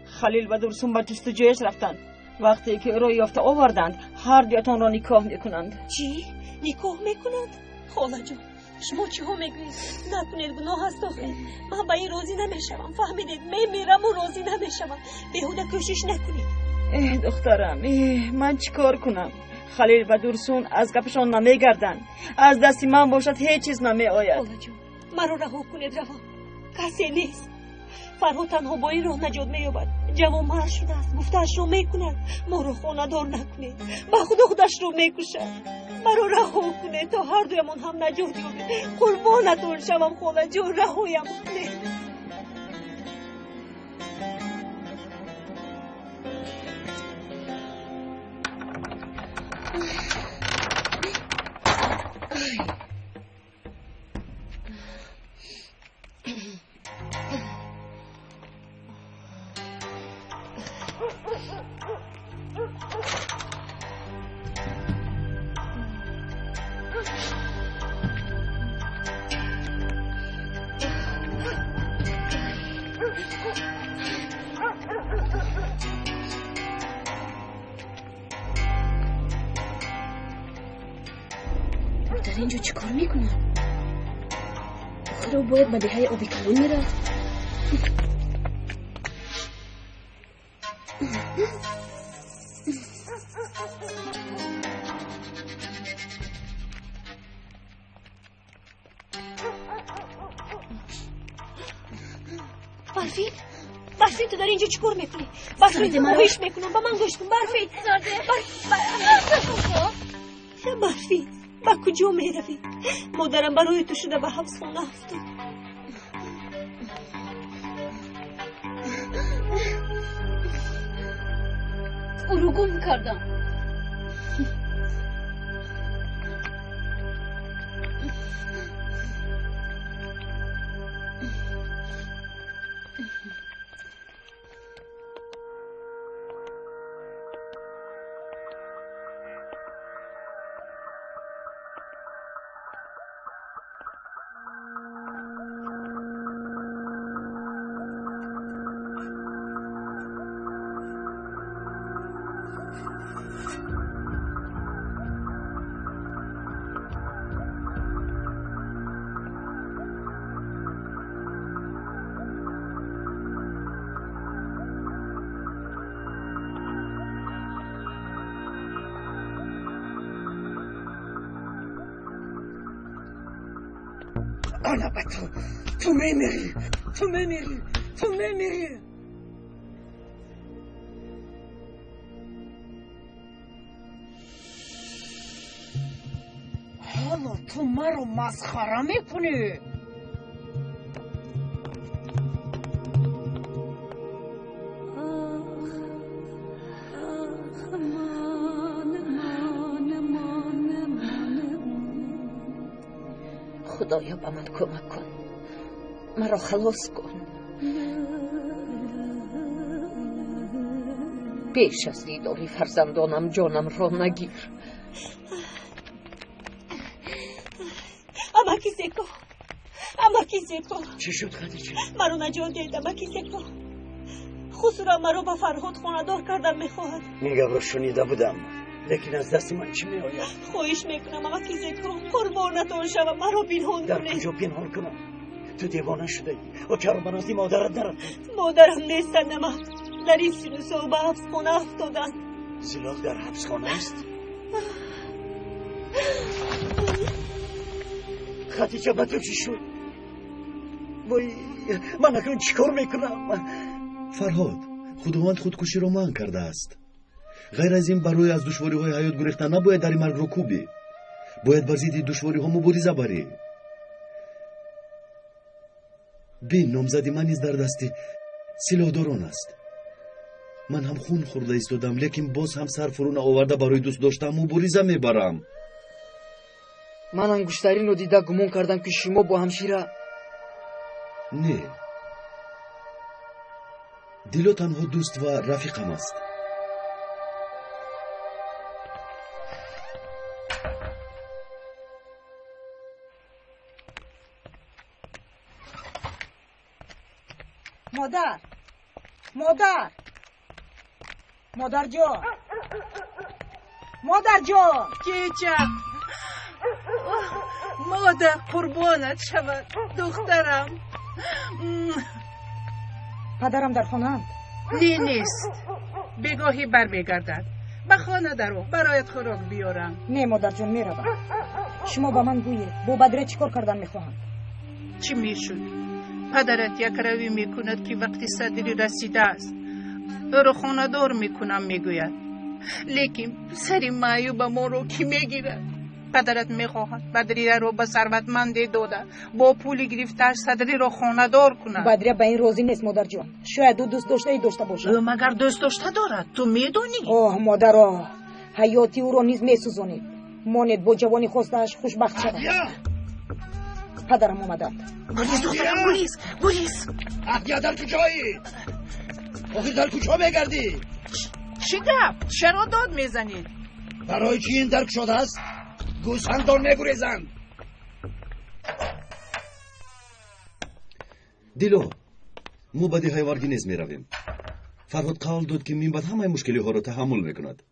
خلیل و درسون به جستجویش رفتند. وقتی که او را یافته آوردند هر دویتان را نکاح میکنند. چی؟ نکاح میکنند؟ خاله جان شما چی ها میگویید؟ نکنید گناه هست آخه. من به این راضی نمیشم. فهمیدید؟ میمیرم و راضی نمیشم. بیهوده کوشش نکنید. دخترم من چیکار کنم؟ خلیل و درسون از گپشان نمیگردن. از دستی من باشد هیچ چیز نمیآید. خاله جان مرا رها کنید روان. کسی نیست. فرهاد تنها با این راه نجات مییابد. جوان مرد شده است. گفته‌اش رو میکند. ما رو خانه دار نکنید. به خدا خودش رو میکشد. مرا رها کنید تا هر دویمان هم نجات یابیم. قربانتون شوم خاله جان رهایم کنید. در اینجا چی کار میکنم؟ خراب باید به دهه آبی کلون میرفت. برفین تو در اینجا چی کار میکنی؟ برفین گوش میکنم با من گوش کن. برفین برفین با کجا میروی؟ مادرم برای تو شده به حبس خونه افتاد. او رو گم کردم. آنا با تو میمیری. حالا تو مرا مسخره میکنی؟ خدایا به من کمک کن، مرا خلاص کن. پیش از دیداری فرزندانم جانم را نگیر. امکی زیکو چی شد خدیجه؟ مرا نجات دید. امکی زیکو خسورا مرا با فرهاد خاندار کردن میخواهد. میگم رو شنیده بودم، لیکن از دست من چی میآید؟ خواهش میکنم امکی زیکو قربانتان شوم، مرا پنهان در کنید. کجا پنهان کنم؟ تو دیوانه شده ای و چرا بنازی مادرت نرفتی؟ مادرم نیستن نمک در این سن و سال به حبس خانه افتادن. زلال در حبس خانه است؟ خدیجه به تو چی شد؟ وای من اکنون چیکار میکنم؟ فرهاد خداوند خودکشی را منع کرده است. غیر از این برای از دشواری های حیات گریختن نباید در این مرگ را کوبی. باید بر ضد دشواری ها مبارزه بری. بین نامزدی من نیز در دست سلاحداران است. من هم خون خورده ایستادم، لیکن باز هم سر فرو آورده برای دوست داشتم مبارزه میبرم. من انگشترین رو دیده گمان کردم که شما با همشیره. نه، دیلو تنها دوست و رفیقم است. مادر جان کیچم مادر قربانت شود دخترم. پدرم در خانه اند؟ نیست، بگاهی بر میگردد. به خانه درو برایت خوراک بیارم. نه مادر جان میروم. شما با من گویید با بدره چیکار کردن میخواهند؟ چی میشد؟ پدرت یک روی میکند که وقتی صدری رسیده است او رو خانه دار میکنم میگوید، لیکن سری معیوب ما رو کی میگیرد؟ پدرت میخواهد بدری رو به ثروتمندی داده با پول گرفتار صدری رو خانه دار کند. بدری به این راضی نیست مادر جان. شاید او دوست داشته باشه. او مگر دوست داشته دارد؟ تو میدونی؟ اوه مادر، حیاتی او رو نیز میسوزونید. مانید با جوانی خواستش خوشبخت شود. پدرم آمدند. پلیس دخترم، پلیس. احیا در کجایی؟ آخه در کجا میگردی؟ چی گپ؟ چرا داد میزنید؟ برای چی این درک شده است؟ گوسفندان میگریزند. دیلو ما به دهه وارگینز می رویم. فرهاد قول داد که من بعد همه مشکلی ها رو تحمل میکند.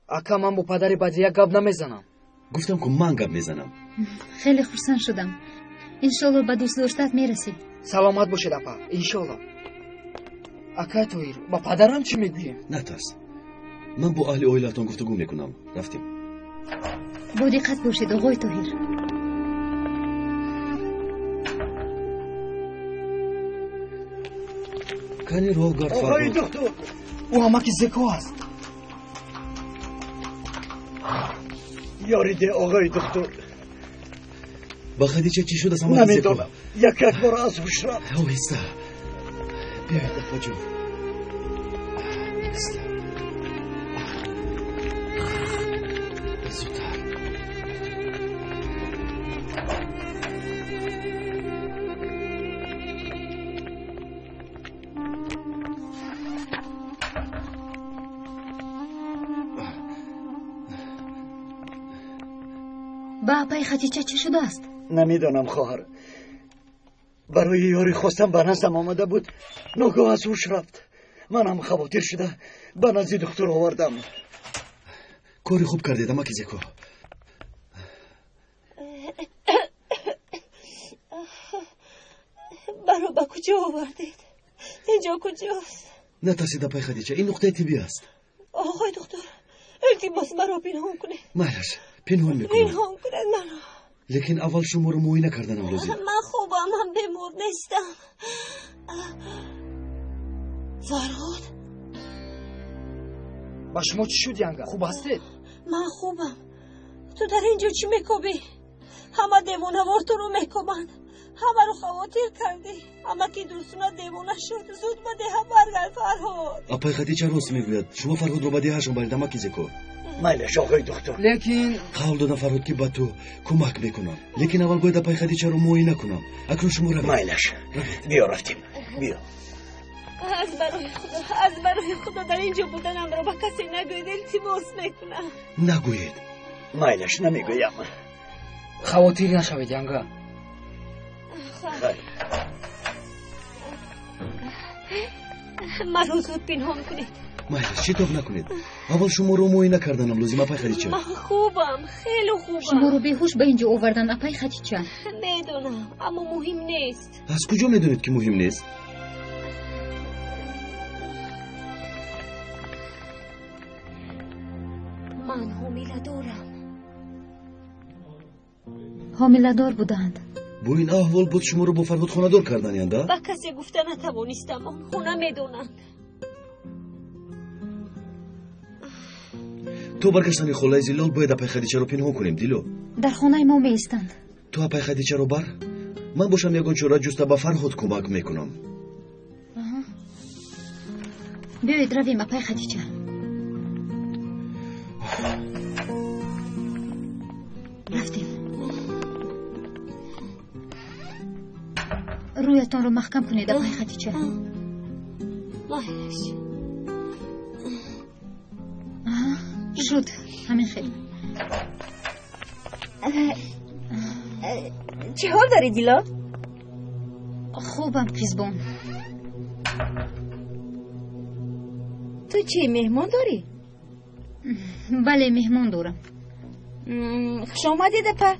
اکا من با پدر بدری گپ نمیزنم. گفتم که من گپ میزنم. خیلی خرسند شدم. انشالله به دوست داشتت میرسی. سلامت باشید اپا. انشالله. اکا تویر با پدرم چی میگویی؟ نترس. من با اهل اویلتان گفتگو میکنم. رفتیم. با دقت باشید آقای طاهر. کنی رو گرد آقای فرهاد. دکتر او همه که زکا است. یاریده آقای دکتر. با خدیجه چی شد؟ نمیدونم. یک بار از هوش رفت. آهسته. بیاید افا جون. زودتر. با پای خدیجه چی شده است؟ نمیدانم خواهر. برای یاری خواستم به نزدم آمده بود، ناگاه از هوش رفت. منم خواطر شده به نزد دکتر آوردم. کاری خوب کردید اما که زکو. برو به کجا آوردید؟ اینجا کجاست؟ نترسید پای خدیجه، این نقطه طبی است. آقای دکتر التماس مرا پنهان کنید. مالش پنهان میکنم. پنهان کنید مرا. لیکن اول شما رو معاینه کردنم لازم. من خوبم، من بیمار نیستم. فرهاد با شما چی شد ینگا؟ خوب هستید؟ من خوبم. تو در اینجا چی میکوبی؟ همه دیوانه‌وار تو رو میکوبند. همه رو خواطر کردی. اما که دوستونا دیوانه شد. زود به ده برگرد فرهاد. اپای خدیجه راست میگوید. شما فرهاد رو به دهشون برید اما که زکو. مایلش آقای دکتر. لیکن قول دادم فرهاد که به تو کمک میکنم. لیکن اول باید اپای خدیجه رو معاینه کنم. اکنون شما روید. مایلش بیا رفتیم. بیا. از برای خدا در اینجا بودنم رو با کسی نگوید. التماس میکنم. نگوید. مایلش نمیگویم. خواطر نشوید ینگا. مرا زود پنهان کنید. مایلش شتاب نکنید. اول شما رو معاینه کردنم لازم اپای خدیجه. من خوبم، خیلی خوبم. شما رو بیهوش به اینجا آوردن اپای خدیجه. میدونم اما مهم نیست. از کجا میدونید که مهم نیست؟ من حامله دارم. حامله دار بودند. با این احوال بود شما رو با فرهاد خانه دار کردن ینده؟ با کسی گفته نتوانستم. آن خونه میدونند. تو برگشتن خلای زلال باید اپای خدیجه رو پنهان کنیم دیلو. در خانه ما میستند. تو اپای خدیجه رو بر. من باشم یگان چورا جسته به فرهاد کمک میکنم. بیایید رویم اپای خدیجه. رفتیم. رویتان رو محکم کنید اپای خدیجه. مایلش شد همین خیلی. چه حال داری دیلا؟ خوبم قیزبان. تو چی مهمان داری؟ بله مهمان دارم. خوش آمدید اپا.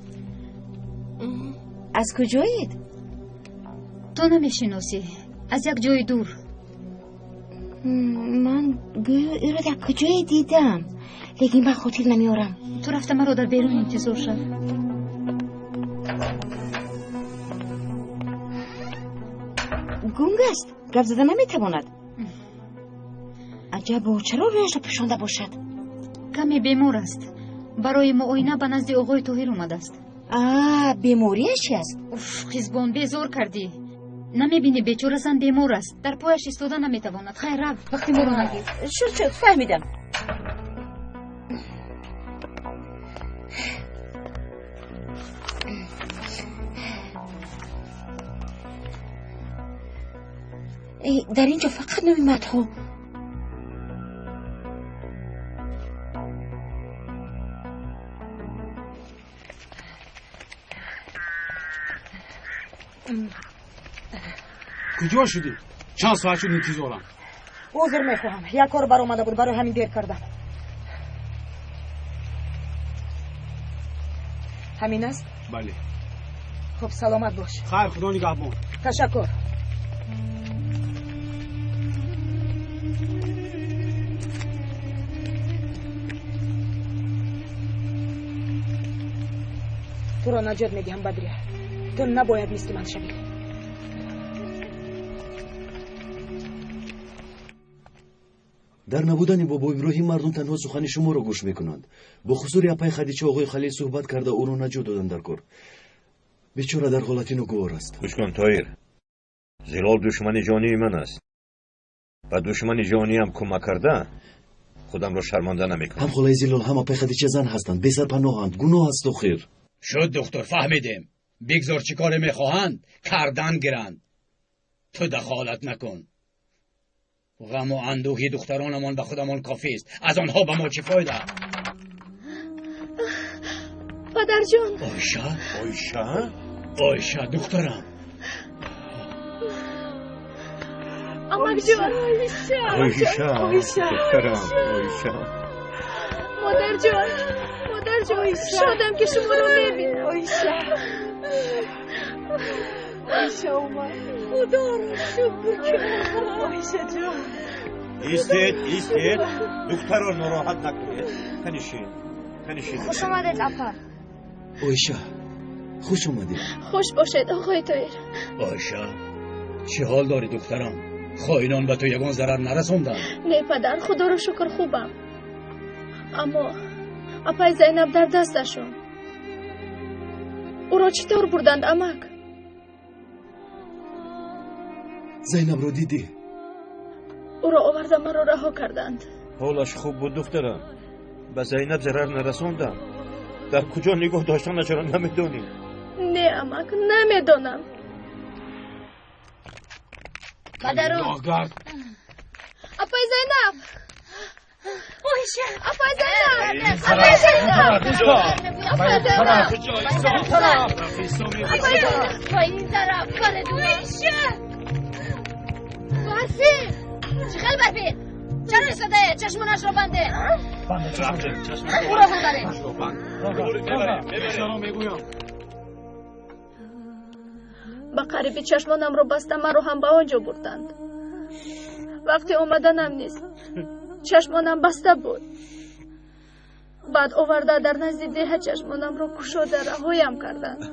از کجایید؟ تو نمیشناسی. از یک جای دور. من گویا ای را در کجای دیدم، لیکن من خاطر نمیارم. تو رفته مرا در بیرون انتظار شد. گنگ است، گپ زدن نمیتواند. عجب چرا رویش را پوشانده باشد؟ کمی بیمار است. برای معاینه به نزد آقای طاهر اومده است. بیماریش چی است؟ خیزبان بیزار کردی. نمیبینی بیچاره زن بیمار است. در پایش ایستاده نمیتواند. خیر رو وقتی ما رو نگیر. شد فهمیدم. در اینجا فقط نمیمد ها. کجا شدی؟ چند ساعت شد انتظارم. عذر میخواهم، یک کار بر اومده بود، برای همین دیر کردم. همین است؟ بله. خب سلامت باش. خیر، خدا نگهبان. تشکر. تو را نجات میدهم بدریه. تو نباید مثل من شوی. در نبودن بابا ابراهیم مردم تنها سخن شما را گوش میکنند. با خسور اپای خدیجه آقای خلیل صحبت کرده او را نجات دادن در کار. بیچاره در حالت ناگوار است. گوش کن طاهر، زلال دشمن جانی من است و دشمن جانی هم کمک کرده خودم را شرمنده نمیکنم. هم خلای زلال هم اپای خدیجه زن هستند، بی سرپناهند، گناه است و خیر. شد دکتر، فهمیدیم. بگذار چی کار میخواهند کردن گرند. تو دخالت نکن. غم و اندوهی دخترانمان به خودمان کافی است. از آنها به ما چه فایده؟ پدر جان. آیشه دخترم. امک جان. آیشه دخترم. مادر جان شادم که شما رو میبینم. آیشه اومد. خدا رو شکر که آیشه جان. ایستید دختر رو ناراحت نکنید. تنشین. خوش آمدید اپا. آیشه خوش آمدید. خوش باشید آقای طاهر. آیشه چه حال داری دخترم؟ خائنان به تو یگان ضرر نرسوندن؟ نه پدر، خدا رو شکر خوبم. اما اپای زینب در دستشون. او را چطور بردند امک؟ زینب رو دیدی؟ او را آورده من را رها کردند. حالش خوب بود دخترم. به زینب ضرر نرسوندم. در کجا نگاه داشتن چرا نمیدونی؟ نه امک، نمیدونم. پدرم. اپای زینب. آیشه. اپای زینب. اپای زینب. پایین طرف کار دو. آیشه. برفین. چه خیلی برفین؟ چرا ایستاده؟ چشمانش رو بنده. او را ببره. با قریبی چشمانم رو بسته من رو هم به آنجا بردند. وقتی اومدنم نیست چشمانم بسته بود. بعد آورده در نزد ده چشمانم رو کشاده رهایم کردند.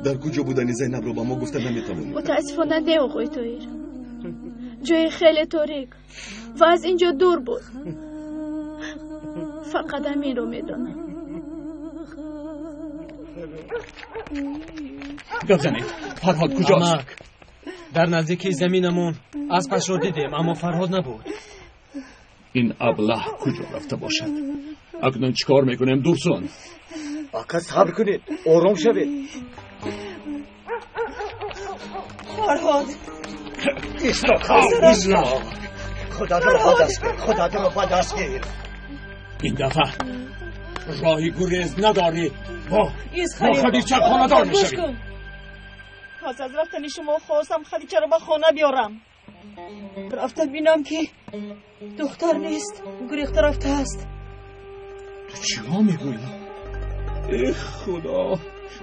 در کجا بودنی زینب رو با ما گفته نمیتونم؟ متاسفانه نه آقای طاهر. جای خیلی تاریک و از اینجا دور بود. فقط همین رو میدونم. بزنید. فرهاد کجاست؟ در نزدیکی زمینمون اسبش رو دیدیم اما فرهاد نبود. این ابله کجا رفته باشد؟ اکنون چیکار میکنیم دورسون؟ آقا صبر کنید، آرام شوید. فرهاد. ایستا. خدا تو با دست گیر. این دفعه راهی گریز نداری. با خدیجه خانه دار میشوی. پس از رفتن شما خواستم خدیجه رو به خانه بیارم. رفتم بینم که دختر نیست، گریخته رفته است. تو چرا میگویی؟ ای خدا،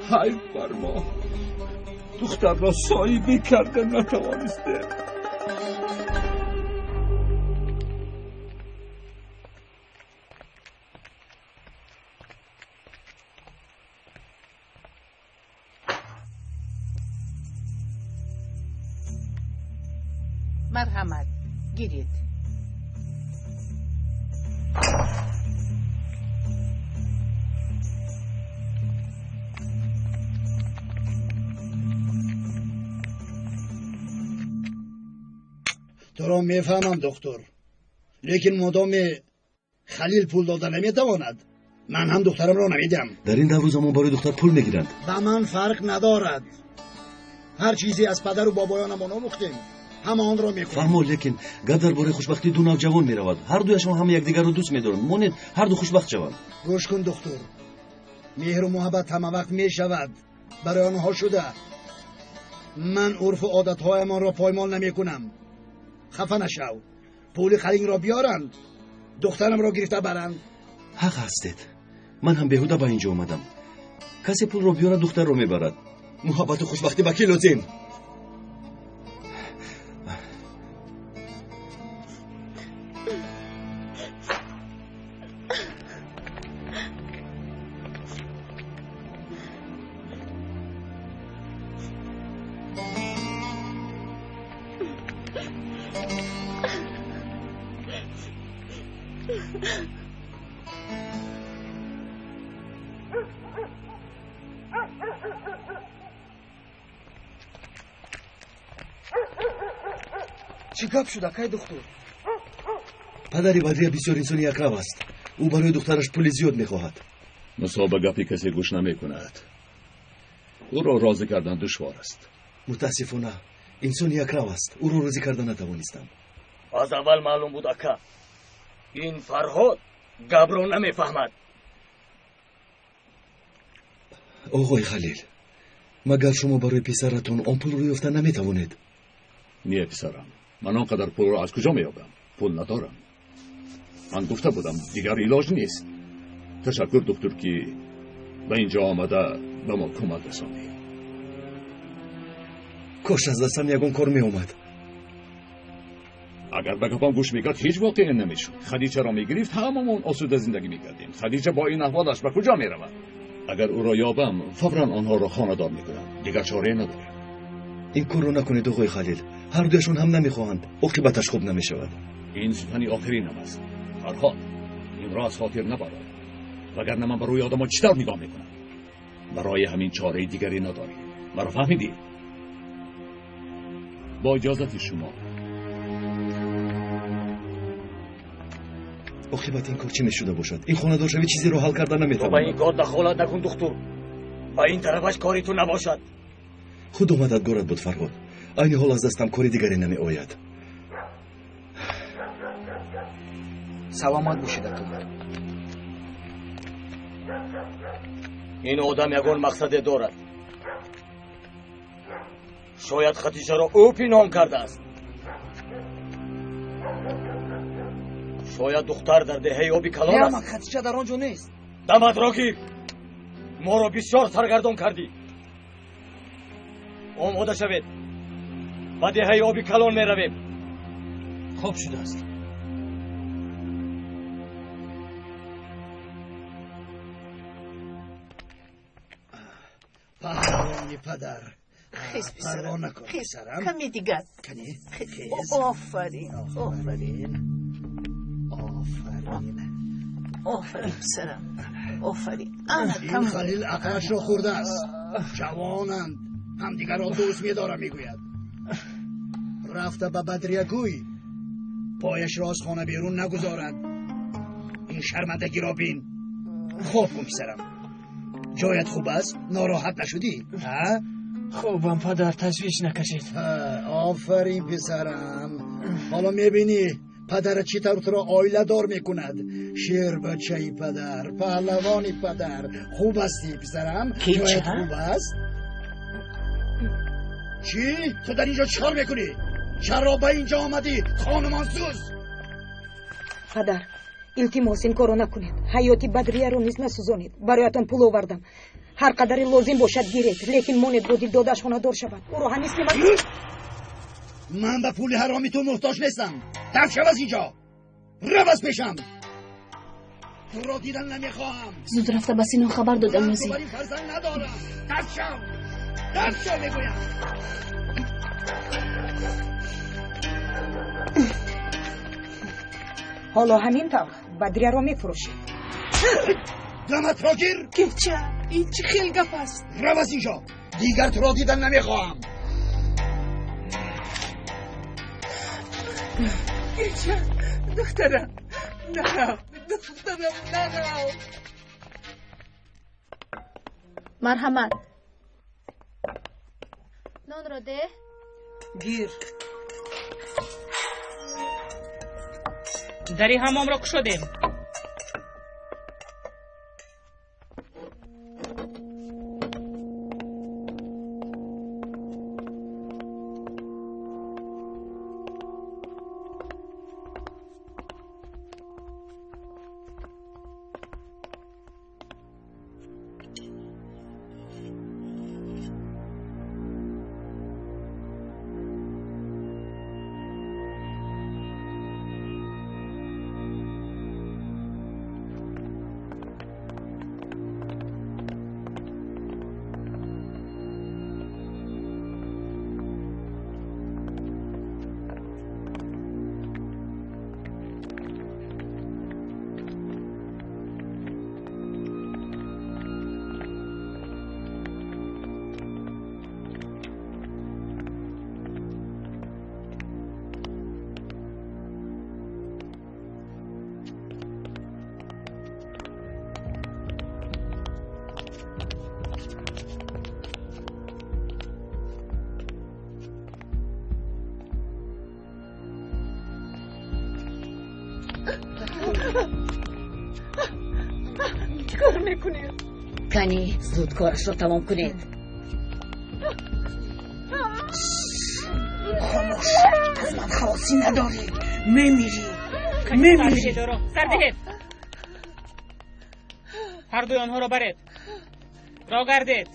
های فرما. دختر را صاحبی کرده نتوانسته. مرحمت گیرید. تو را میفهمم دکتر، لیکن مدام خلیل پول داده نمیتواند، من هم دخترم را نمیدم. در این 10 روزمان برای دختر پول میگیرند. به من فرق ندارد. هر چیزی از پدر و بابایانمان آموختیم، همه آن را میکنیم. فهمو، لیکن گپ درباره خوشبختی دو نوجوان میرود. هر دویشان هم یکدیگر را دوست میدارند. مونید هر دو خوشبخت شوند. گوش کن دکتر، مهر و محبت همه وقت میشود، برای آنها شده. من عرف و عادتهایمان را پایمال نمی کنم. خفه نشو. پول خلینگ را بیارند، دخترم را گرفته برند. حق هستید. من هم بهوده با اینجا اومدم. کسی پول را بیاره دختر رو میبرد. محبت و خوشبختی با کی لازم؟ چی گپ شد اکای دکتر؟ پدری بدری بسیار انسان یکرو است. او برای دخترش پول زیاد میخواهد. مصاب گپی کسی گوش نمیکند. او را راضی کردن دشوار است. متاسفانه انسان یکرو است. او را راضی کردن نتوانستم. از اول معلوم بود اکا این فرهاد گپ را نمیفهمد. آقای خلیل، مگر شما برای پسرتون آن پول رو یافتن نمیتوانید؟ نه پسرم، من آنقدر پول را از کجا میابم؟ پول ندارم. من گفته بودم دیگر علاج نیست. تشکر دکتر که به اینجا آمده به ما کمک رساندی. کاش از دستم یگان کار میآمد. اگر به گپم گوش میکرد هیچ واقعی نمیشد. خدیجه را میگرفت هممون آسوده زندگی میکردیم. خدیجه با این احوالش به کجا میرود؟ اگر او را یابم فوراً آنها را خانه‌دار میکنم. دیگر چاره نداریم. این کار رو نکنید آقای خلیل. هر دوشون هم نمیخواهند. عاقبتش خوب نمیشود. این سخنی آخرین هم است. فرهاد، این را از خاطر نبرد. وگرنه من برای آدم ها چطور نگاه میکنم؟ برای همین چاره دیگری نداری. مرا فهمیدی؟ با اجازت شما. عاقبت این کار چی میشده باشد؟ این خانه داشوی چیزی رو حل کردن نمیتواند. با این کار دخالت نکن دکتر. با این طرفش کاری تو نباشد. خدا مددگارت بود فرهاد. این حال از دستم کاری دیگری نمی آید. سلامت باشید اکا. این آدم یگان مقصد دارد. شاید خدیجه را او پنهان کرده است. شاید دختر در دهه آبی کلان است. نه، خدیجه در آنجا نیست. دمت را گیر. ما را بسیار سرگردان کردی. آماده شوید. به دهه آبی کلان می رویم. خوب شده است. پهلوانی پدر. خیز پروا پسرم. نکن خیز. پسرم. کمی دیگر. کنی؟ آفرین. آفرین پسرم. آفرین. این خلیل عقلش را خورده است. جوانند. همدیگر را دوست می‌دارم میگوید. رفته به بدریه گوی. پایش را از خانه بیرون نگذارد. این شرمندگی را بین. خوب کن پسرم. جایت خوب است؟ ناراحت نشدی؟ خوبم پدر، تشویش نکشید. آفرین پسرم. حالا میبینی پدر چطور تو را آیله دار میکند. شیر بچه‌ای پدر، پهلوانی پدر. خوب هستی پسرم؟ جایت خوب است؟ چی؟ تو در اینجا چیکار میکنی؟ چرا به اینجا آمدی؟ خانمانسوز! پدر، التماس این کارو نکنید. حیاتی بدریه رو نیز نسوزانید. برایتان پول آوردم. هر قدری لازم باشد گیرید، لیکن مونید با دلدادش خانه‌دار شود. او رو هنوز من به پول حرامی تو محتاج نیستم. دفع شو از اینجا. رو از پیشم. تو را دیدن نمیخواهم. زود رفته به سینا خبر دادم نازی. من فرزند ندارم. دفع شو میگویم. حالا همین طور بدریه رو میفروشید. دمت را گیر. گیچه این چی خیلی گپ است. رو از اینجا. دیگر تو را دیدن نمیخواهم. گیچه دخترم نه. دخترم نه. مرحمت. نان را ده. گیر. دری حمام را کشودیم. چیکار میکنید؟ کنی زود کارش رو تمام کنید. خاموش، از من خلاصی نداری. میمیری. سر دهید. هر دوی آنها را برید. را گردید.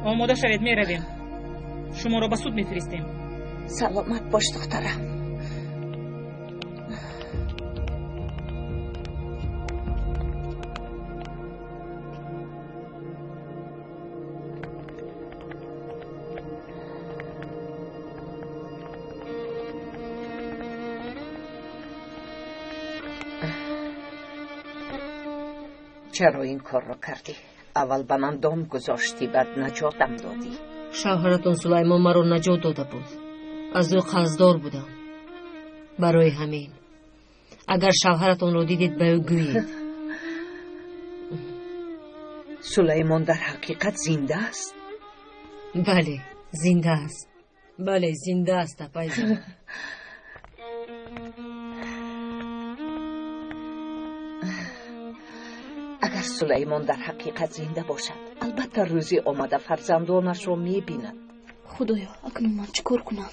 آماده شوید، میرویم. شما را به سود میفرستیم. سلامت باش دخترم. چرا این کار رو کردی؟ اول به من دام گذاشتی، بعد نجاتم دادی. شوهرتون سلیمان مرا نجات داده بود. از او قرضدار بودم. برای همین اگر شوهرتون رو دیدید به او گویید. سلیمان در حقیقت زنده است؟ بله زنده است. بله زنده است پایزن. اگر سلیمان در حقیقت زنده باشد، البته روزی آمده فرزندانش رو میبیند. خدایا اکنون من چیکار کنم؟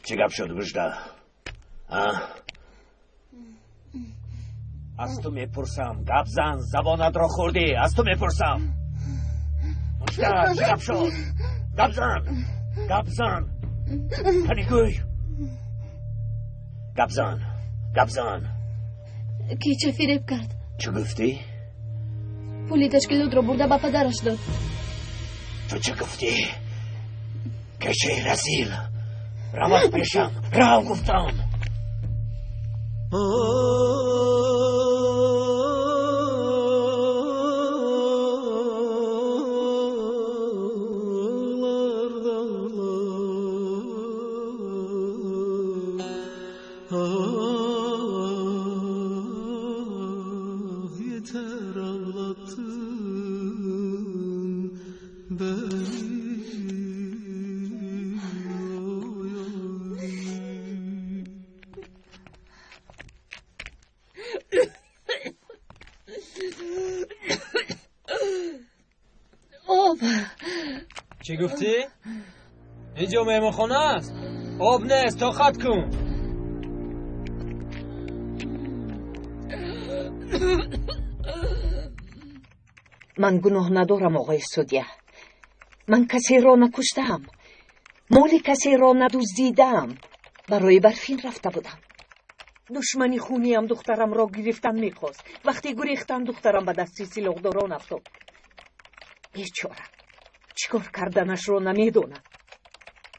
چه گپ شد وجده؟ از تو میپرسم، گپ زن، زبانت را خوردی. از تو میپرسم وجده، چه گپ شد؟ گپ زن کنی گوی. گپ زن کی چه فریب کرد؟ چه گفتی؟ پولی تشکیلات رو برده به پدرش داد. تو چه گفتی؟ کشه رسیل رمز پیشم راو گفتم. چی گفتی؟ اینجا مهمانخانه است. آب نیست، تا خط کن. من گناه ندارم آقای سودیه. من کسی را نکشتم. مال کسی را ندزدیدم. برای برفین رفته بودم. دشمنی خونی هم دخترم را گرفتن میخواست. وقتی گریختن دخترم به دستی سیله‌داران افتاد. بیچاره چیکار کردنش رو نمیدونه.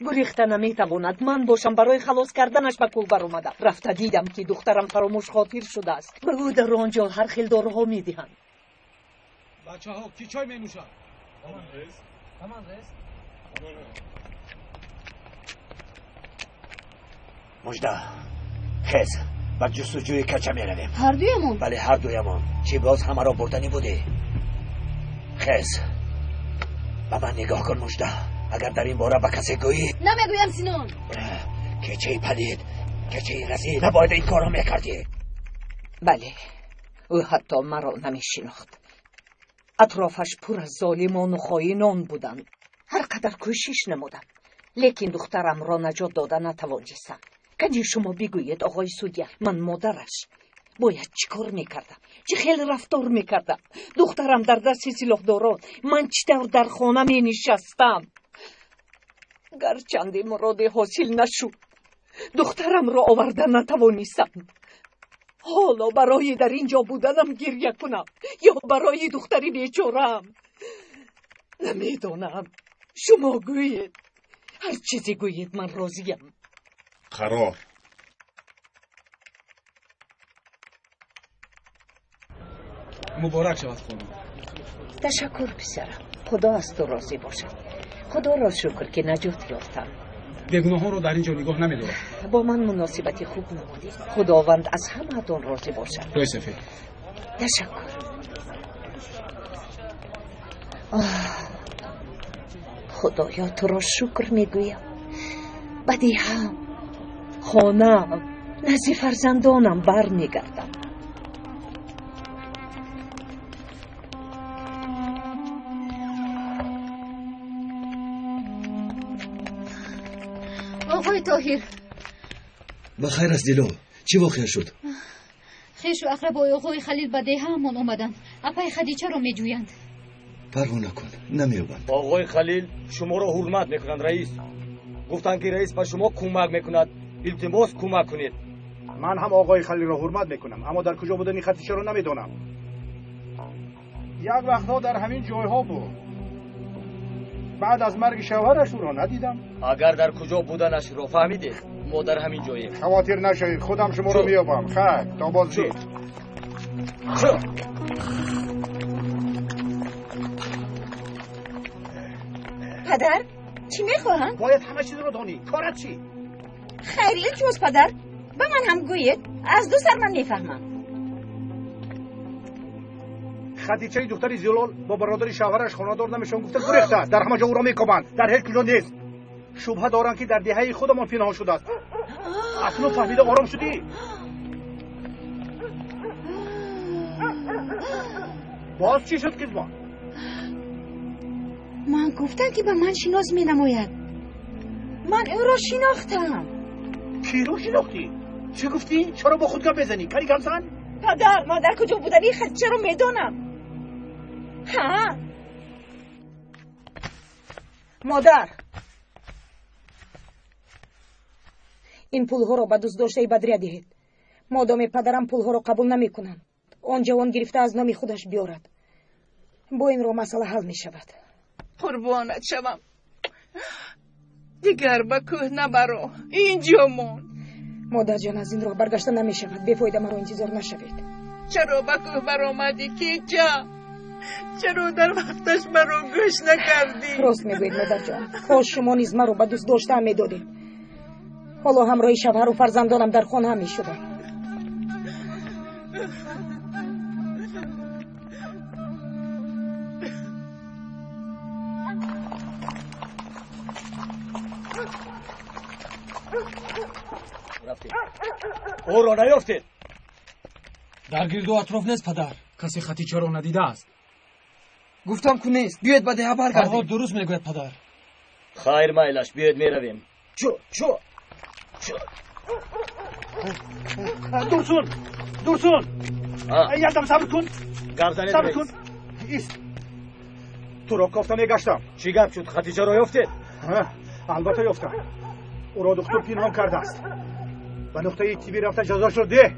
گریخته نمیتواند. من باشم برای خلاص کردنش به کوه بر اومدم. رفته دیدم که دخترم فراموش خاطر شده است. به او در آنجا هر خیل داروها میدهند. بچه ها کی چای می نوشن؟ همان رئیس. مجده خیز و جستجوی کچه می رویم. هر دویمون؟ بله هر دویمون. چی باز همه را بردنی بودی؟ خیز به من نگاه کن مجده. اگر در این باره به کسی گویی نمیگویم سینون. که چی پلید که چی رسید نباید این کار را میکردی. بله او حتی مرا نمیشناخت. اطرافش پر از ظالمان و خائنان بودند. هر قدر کوشش نمودم لیکن دخترم را نجات داده نتوانستم. کنی شما بگویید آقای سودیه، من مادرش باید چیکار میکردم؟ چه خیلی رفتار میکردم؟ دخترم در دست سیله‌داران، من چطور در خانه می نشستم؟ گرچند مراد حاصل نشد، دخترم را آورده نتوانستم. حالا برای در اینجا بودنم گریه کنم یا برای دختری بیچاره‌ام؟ نمیدانم. شما گویید. هر چیزی گویید من راضیم. قرار. مبارک شود خانم. تشکر پسرم. خدا از تو راضی باشد. خدا را شکر که نجات یافتم. بیگناهان رو در اینجا نگاه نمی‌دارم. با من مناسبتی خوب نمودید. خداوند از همه‌تون راضی باشد. روی سفید. تشکر. خدایا تو را شکر میگویم. بدی هم خانم نزد فرزندانم بر میگردم. آقای طاهر بخیر است دیلو. چی واقع شد؟ خیش و اقربای آقای خلیل به دیه همان اومدن. اپای خدیجه رو میجویند. پروا نکن، نمیوبند. آقای خلیل شما را حرمت میکنند رئیس. گفتند که رئیس به شما کمک میکند. التماس کمک کنید. من هم آقای خلیل را حرمت میکنم، اما در کجا بودن این خدیجه رو نمیدونم. یک وقتا در همین جایها بود. بعد از مرگ شوهرش او را ندیدم. اگر در کجا بودنش را فهمیدید ما در همین جاییم. خواطر نشوید، خودم شما رو میابم. خیر تا باز دید. پدر چی میخواهند؟ باید همه چیز رو دانی. کارت چی؟ خیلی جوز پدر. به من هم گویید. از دو سر من میفهمم. خدیجه دختر زلال با برادر شوهرش خانه‌دار نمیشون گفتن گریخته. در همه جا او را میکوبند. در هیچ کجا نیست. شبهه دارند که در دهه خودمان پنهان شده است. اکنون فهمیده آرام شدی؟ باز چی شد کزمان؟ من گفتم که به من شناس می نماید. من او را شناختم. کی رو شناختی؟ چی گفتی؟ چرا با خود گپ بزنی؟ کاری کم زن؟ پدر ما در کجا بودنی خدیجه رو میدونم. ها مادر، این پولها را به دوست داشته بدریه دهید. مادام پدرم پولها را قبول نمی کنند، آن جوان گرفته از نام خودش بیارد. با این را مسئله حل می شود. قربانت شوم. دیگر به کوه نبرو. اینجا مون. مادر جان از این راه برگشته نمی شود. بفایده مرا انتظار نشوید. چرا به کوه برآمدی کیجا؟ چرا در وقتش مرا گوش نکردی؟ راست میگوید مادر جان. کاش شما نیز مرا به دوست داشته میدادید. حالا همراه شوهر و فرزندانم در خانه می شدم. او را نیافتید؟ در گرد و اطراف نیست پدر. کسی خدیجه را ندیده است. گفتم که نیست. بیاید به ده برگردیم. درست میگوید پدر. خیر مایلش بیاید میرویم. چو درسون یکدم صبر کن. صبر کن. ایست. تو را کافته میگشتم. چی گپ شد؟ خدیجه را یافتید؟ البته یافتم. او را دکتر پنهان کرده است. به نقطه تیبی رفته جزاش رو ده.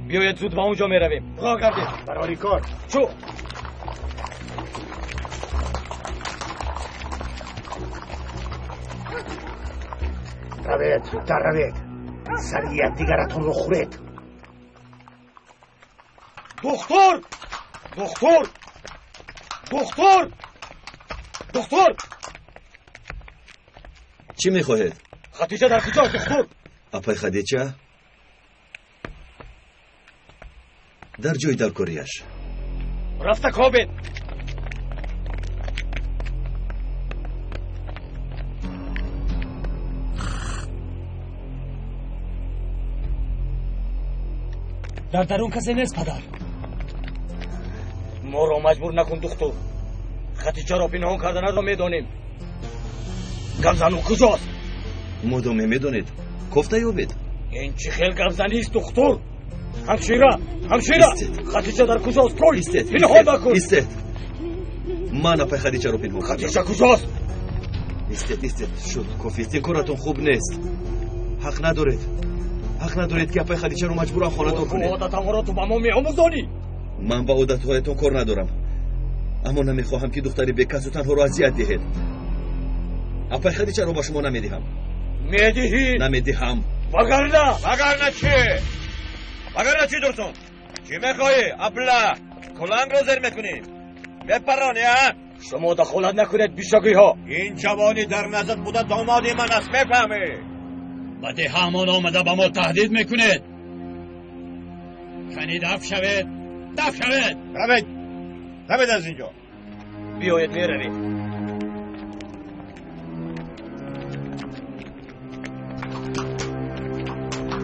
بیاید زود به اونجا میرویم. راه گردید. برای کار. چو روید زودتر روید. سریعت دیگرتون رو خورید. دختر چی میخواهید؟ خدیجه در کجا دختر؟ اپای خدیجه در جای در کوریش رفته کابین. در درون کسی نیست پدر. ما را مجبور نکن دختر. خدیجه را پنهان کردن را میدانیم. گمزنو کجاست؟ مدام میدونید. گفته یابید. این چه خیل گمزنی است دختر؟ همشیره خدیجه در کجاست؟ پنهان نکن. ایستید. من اپای خدیجه رو پنهان کردم. خدیجه کجاست؟ ایستید. شد کافیست. این کارتون خوب نیست. حق ندارید که اپای خدیجه رو مجبورم خانه دار کنید. عادتم را تو به ما میآموزانی. من با عادتهایتون کار ندارم، اما نمیخواهم که دختری بکس و تنها رو اذیت دهید. اپای خدیجه رو با شما نمیدهم. میدهی؟ نمیدهم. وگرنه چی درسون؟ چی میخوایی؟ ابله کلنگ رو زر میکنی؟ بپرانی ها؟ شما دخالت نکنید بیشگی ها. این جوانی در نظر بوده دامادی من است، میفهمی؟ بده همان آمده با ما تهدید میکنید. کنید اف شوید دفع شوید. روید از اینجا. بیایید میروید.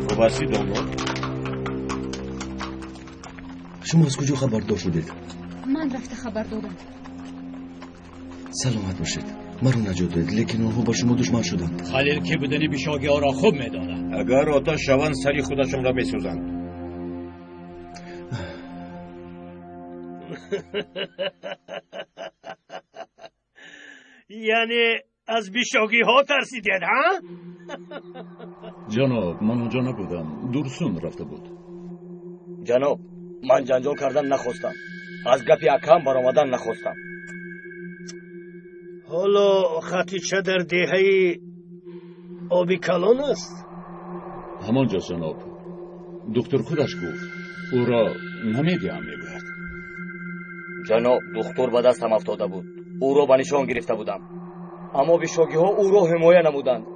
خوب هستی داماد؟ شما از کجا خبردار شدید؟ من رفته خبر دادم. سلامت باشید. من رو نجات دادید، لیکن آنها با شما دشمن شدند. خلیل که بدنی بیشاگی ها را خوب میداند. اگر آتش شوند سری خودشون را میسوزند. یعنی از بیشاگی ها ترسیدید ها؟ جناب من اونجا نبودم، درسون رفته بود. جناب من جنجال کردن نخواستم، از گپی اکم برآمدن نخواستم. حالا خطیچه در دهه آبی کلان است؟ همانجا جناب. دکتر خودش گفت او را نمیدیم میگوید. جناب دکتر به دستم افتاده بود، او را به نشان گرفته بودم، اما بیشاگی ها او را حمایه نمودند.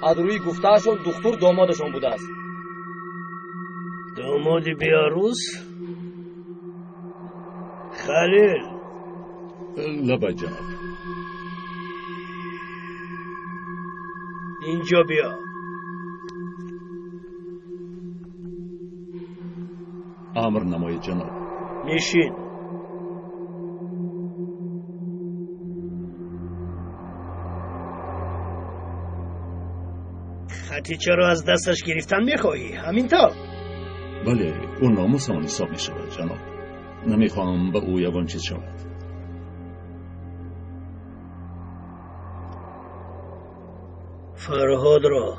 از روی گفتهشان دکتر دامادشان بوده است. داماد بیاروس؟ خلیل لبا جناب. اینجا بیا. امر نمایید جناب. نشین. خطیچه را از دستش گرفتن میخواهی؟ همینطور؟ بله اون ناموسمان حساب می شود جناب. نمیخواهم به او یوان چیز شود. فرهاد را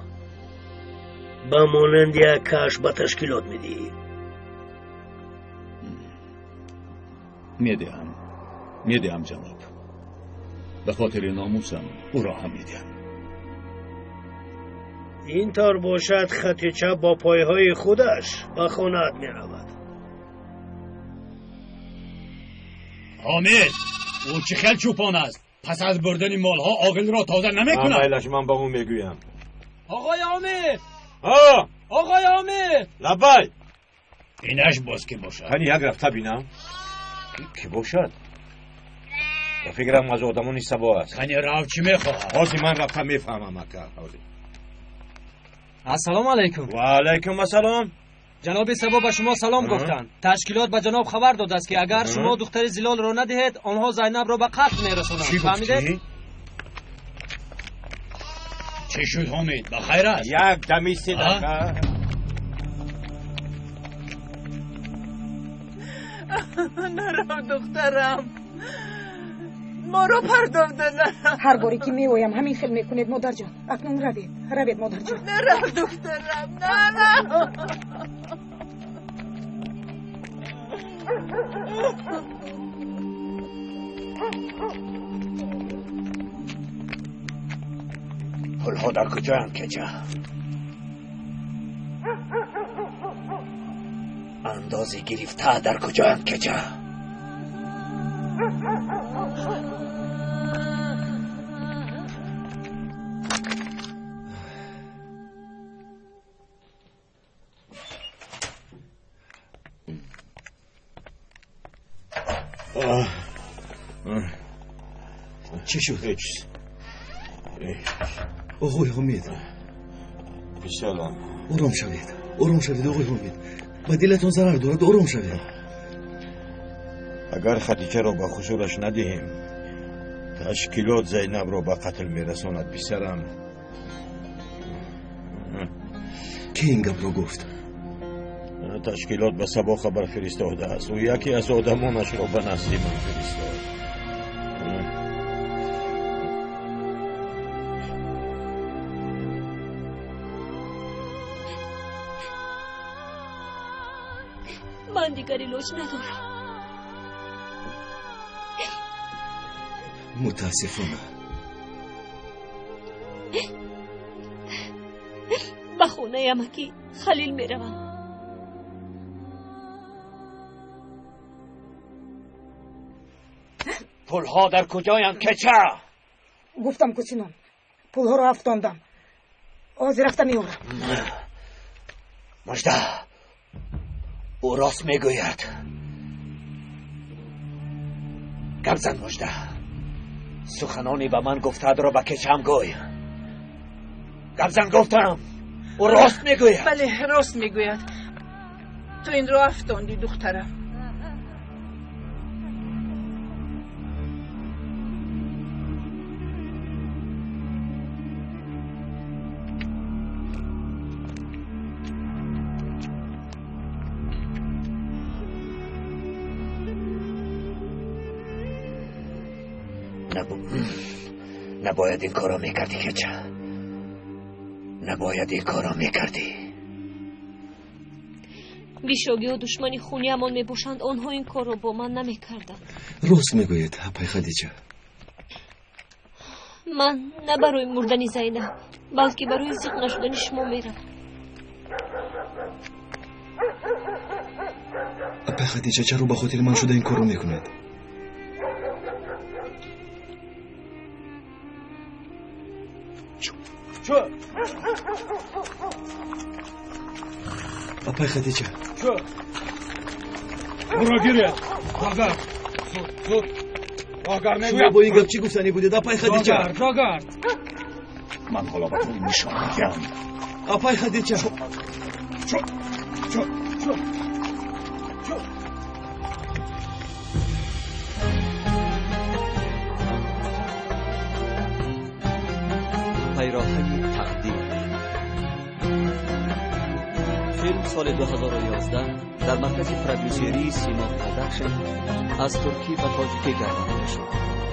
به مانند یک کش به تشکیلات میدی؟ میدیم جناب. به خاطر ناموسم او را هم میدیم. اینطور باشد خطیچه با پایهای خودش به خانه‌ات میرود. حامد او چه خیلی چوپان است. پس از بردن مالها عاقل را تازه نمیکند. امیلش من با اون میگویم. آقای حامد. آقای حامد. لبای. اینش باز که باشد. هنی یک رفته بینم. کی باشد؟ و فکرم از آدمانی سبا است. کنی راو چی میخواه؟ حاضی من رفته میفهمم اکا. السلام علیکم. و علیکم السلام. جناب سبا به شما سلام گفتند. تشکیلات به جناب خبر داده است که اگر شما دختر زلال را ندهید آنها زینب را به قتل میرسانند. فهمیدید؟ چه شد حامد؟ بخیر است؟ یک دمی صدقه. نرو دخترم، ما رو پرداخته. هر باری که میویم همین خیل میکنید مادر جان. اکنون روید مادر جان. نرو دخترم، نرو. پلها در کجایم کجا؟ اندازه گرفته در کجایم کجا؟ چی شد؟ هیچ. آقای حمید بیسلام. آرام شوید آقای حمید. به دلتون ضرر دارد. آرام شوید. اگر خدیجه را به خشورش ندهیم تشکیلات زینب را به قتل میرساند. بیسرم کی این گپ را گفت؟ تشکیلات به سبا خبر فرستاده است و یکی از آدمانش را به نزد من فرستاد. من دیگر ایلاج ندارم. متاسفانه. به خونه یمکی خلیل میروم. پلها در کجایم کچه؟ گفتم کچینم. پلها رو افتاندم. آزی رفته میارم. مجده او راست میگوید. گبزن مژده، سخنانی به من گفتد را به کچم گوی. گبزن گفتم او راست میگوید. بله راست میگوید. تو این رو افتاندی دخترم. نباید این کارو میکردی کچه، نباید این کارو میکردی. بیشوگی و دشمنی خونی امان میباشند، آنها این کار رو با من نمیکردند. راست میگوید اپای خدیجه. من نه برای مردن زینب بلکه برای زیق نشدن شما میرم. اپای خدیجه چرا به خاطر من شده این کارو میکند؟ اپای خدیجه برو گیره جاگر زود جاگر شما میگویم با این گپ چی گفتنی بودید اپای خدیجه؟ جاگر من حالا به تو نشان میدم. اپای خدیجه پیراهن تقدیر. فیلم سال 2011 در مرکز پرودوسری سیما پروداکشن از ترکی و تاجیکی گردانده شد.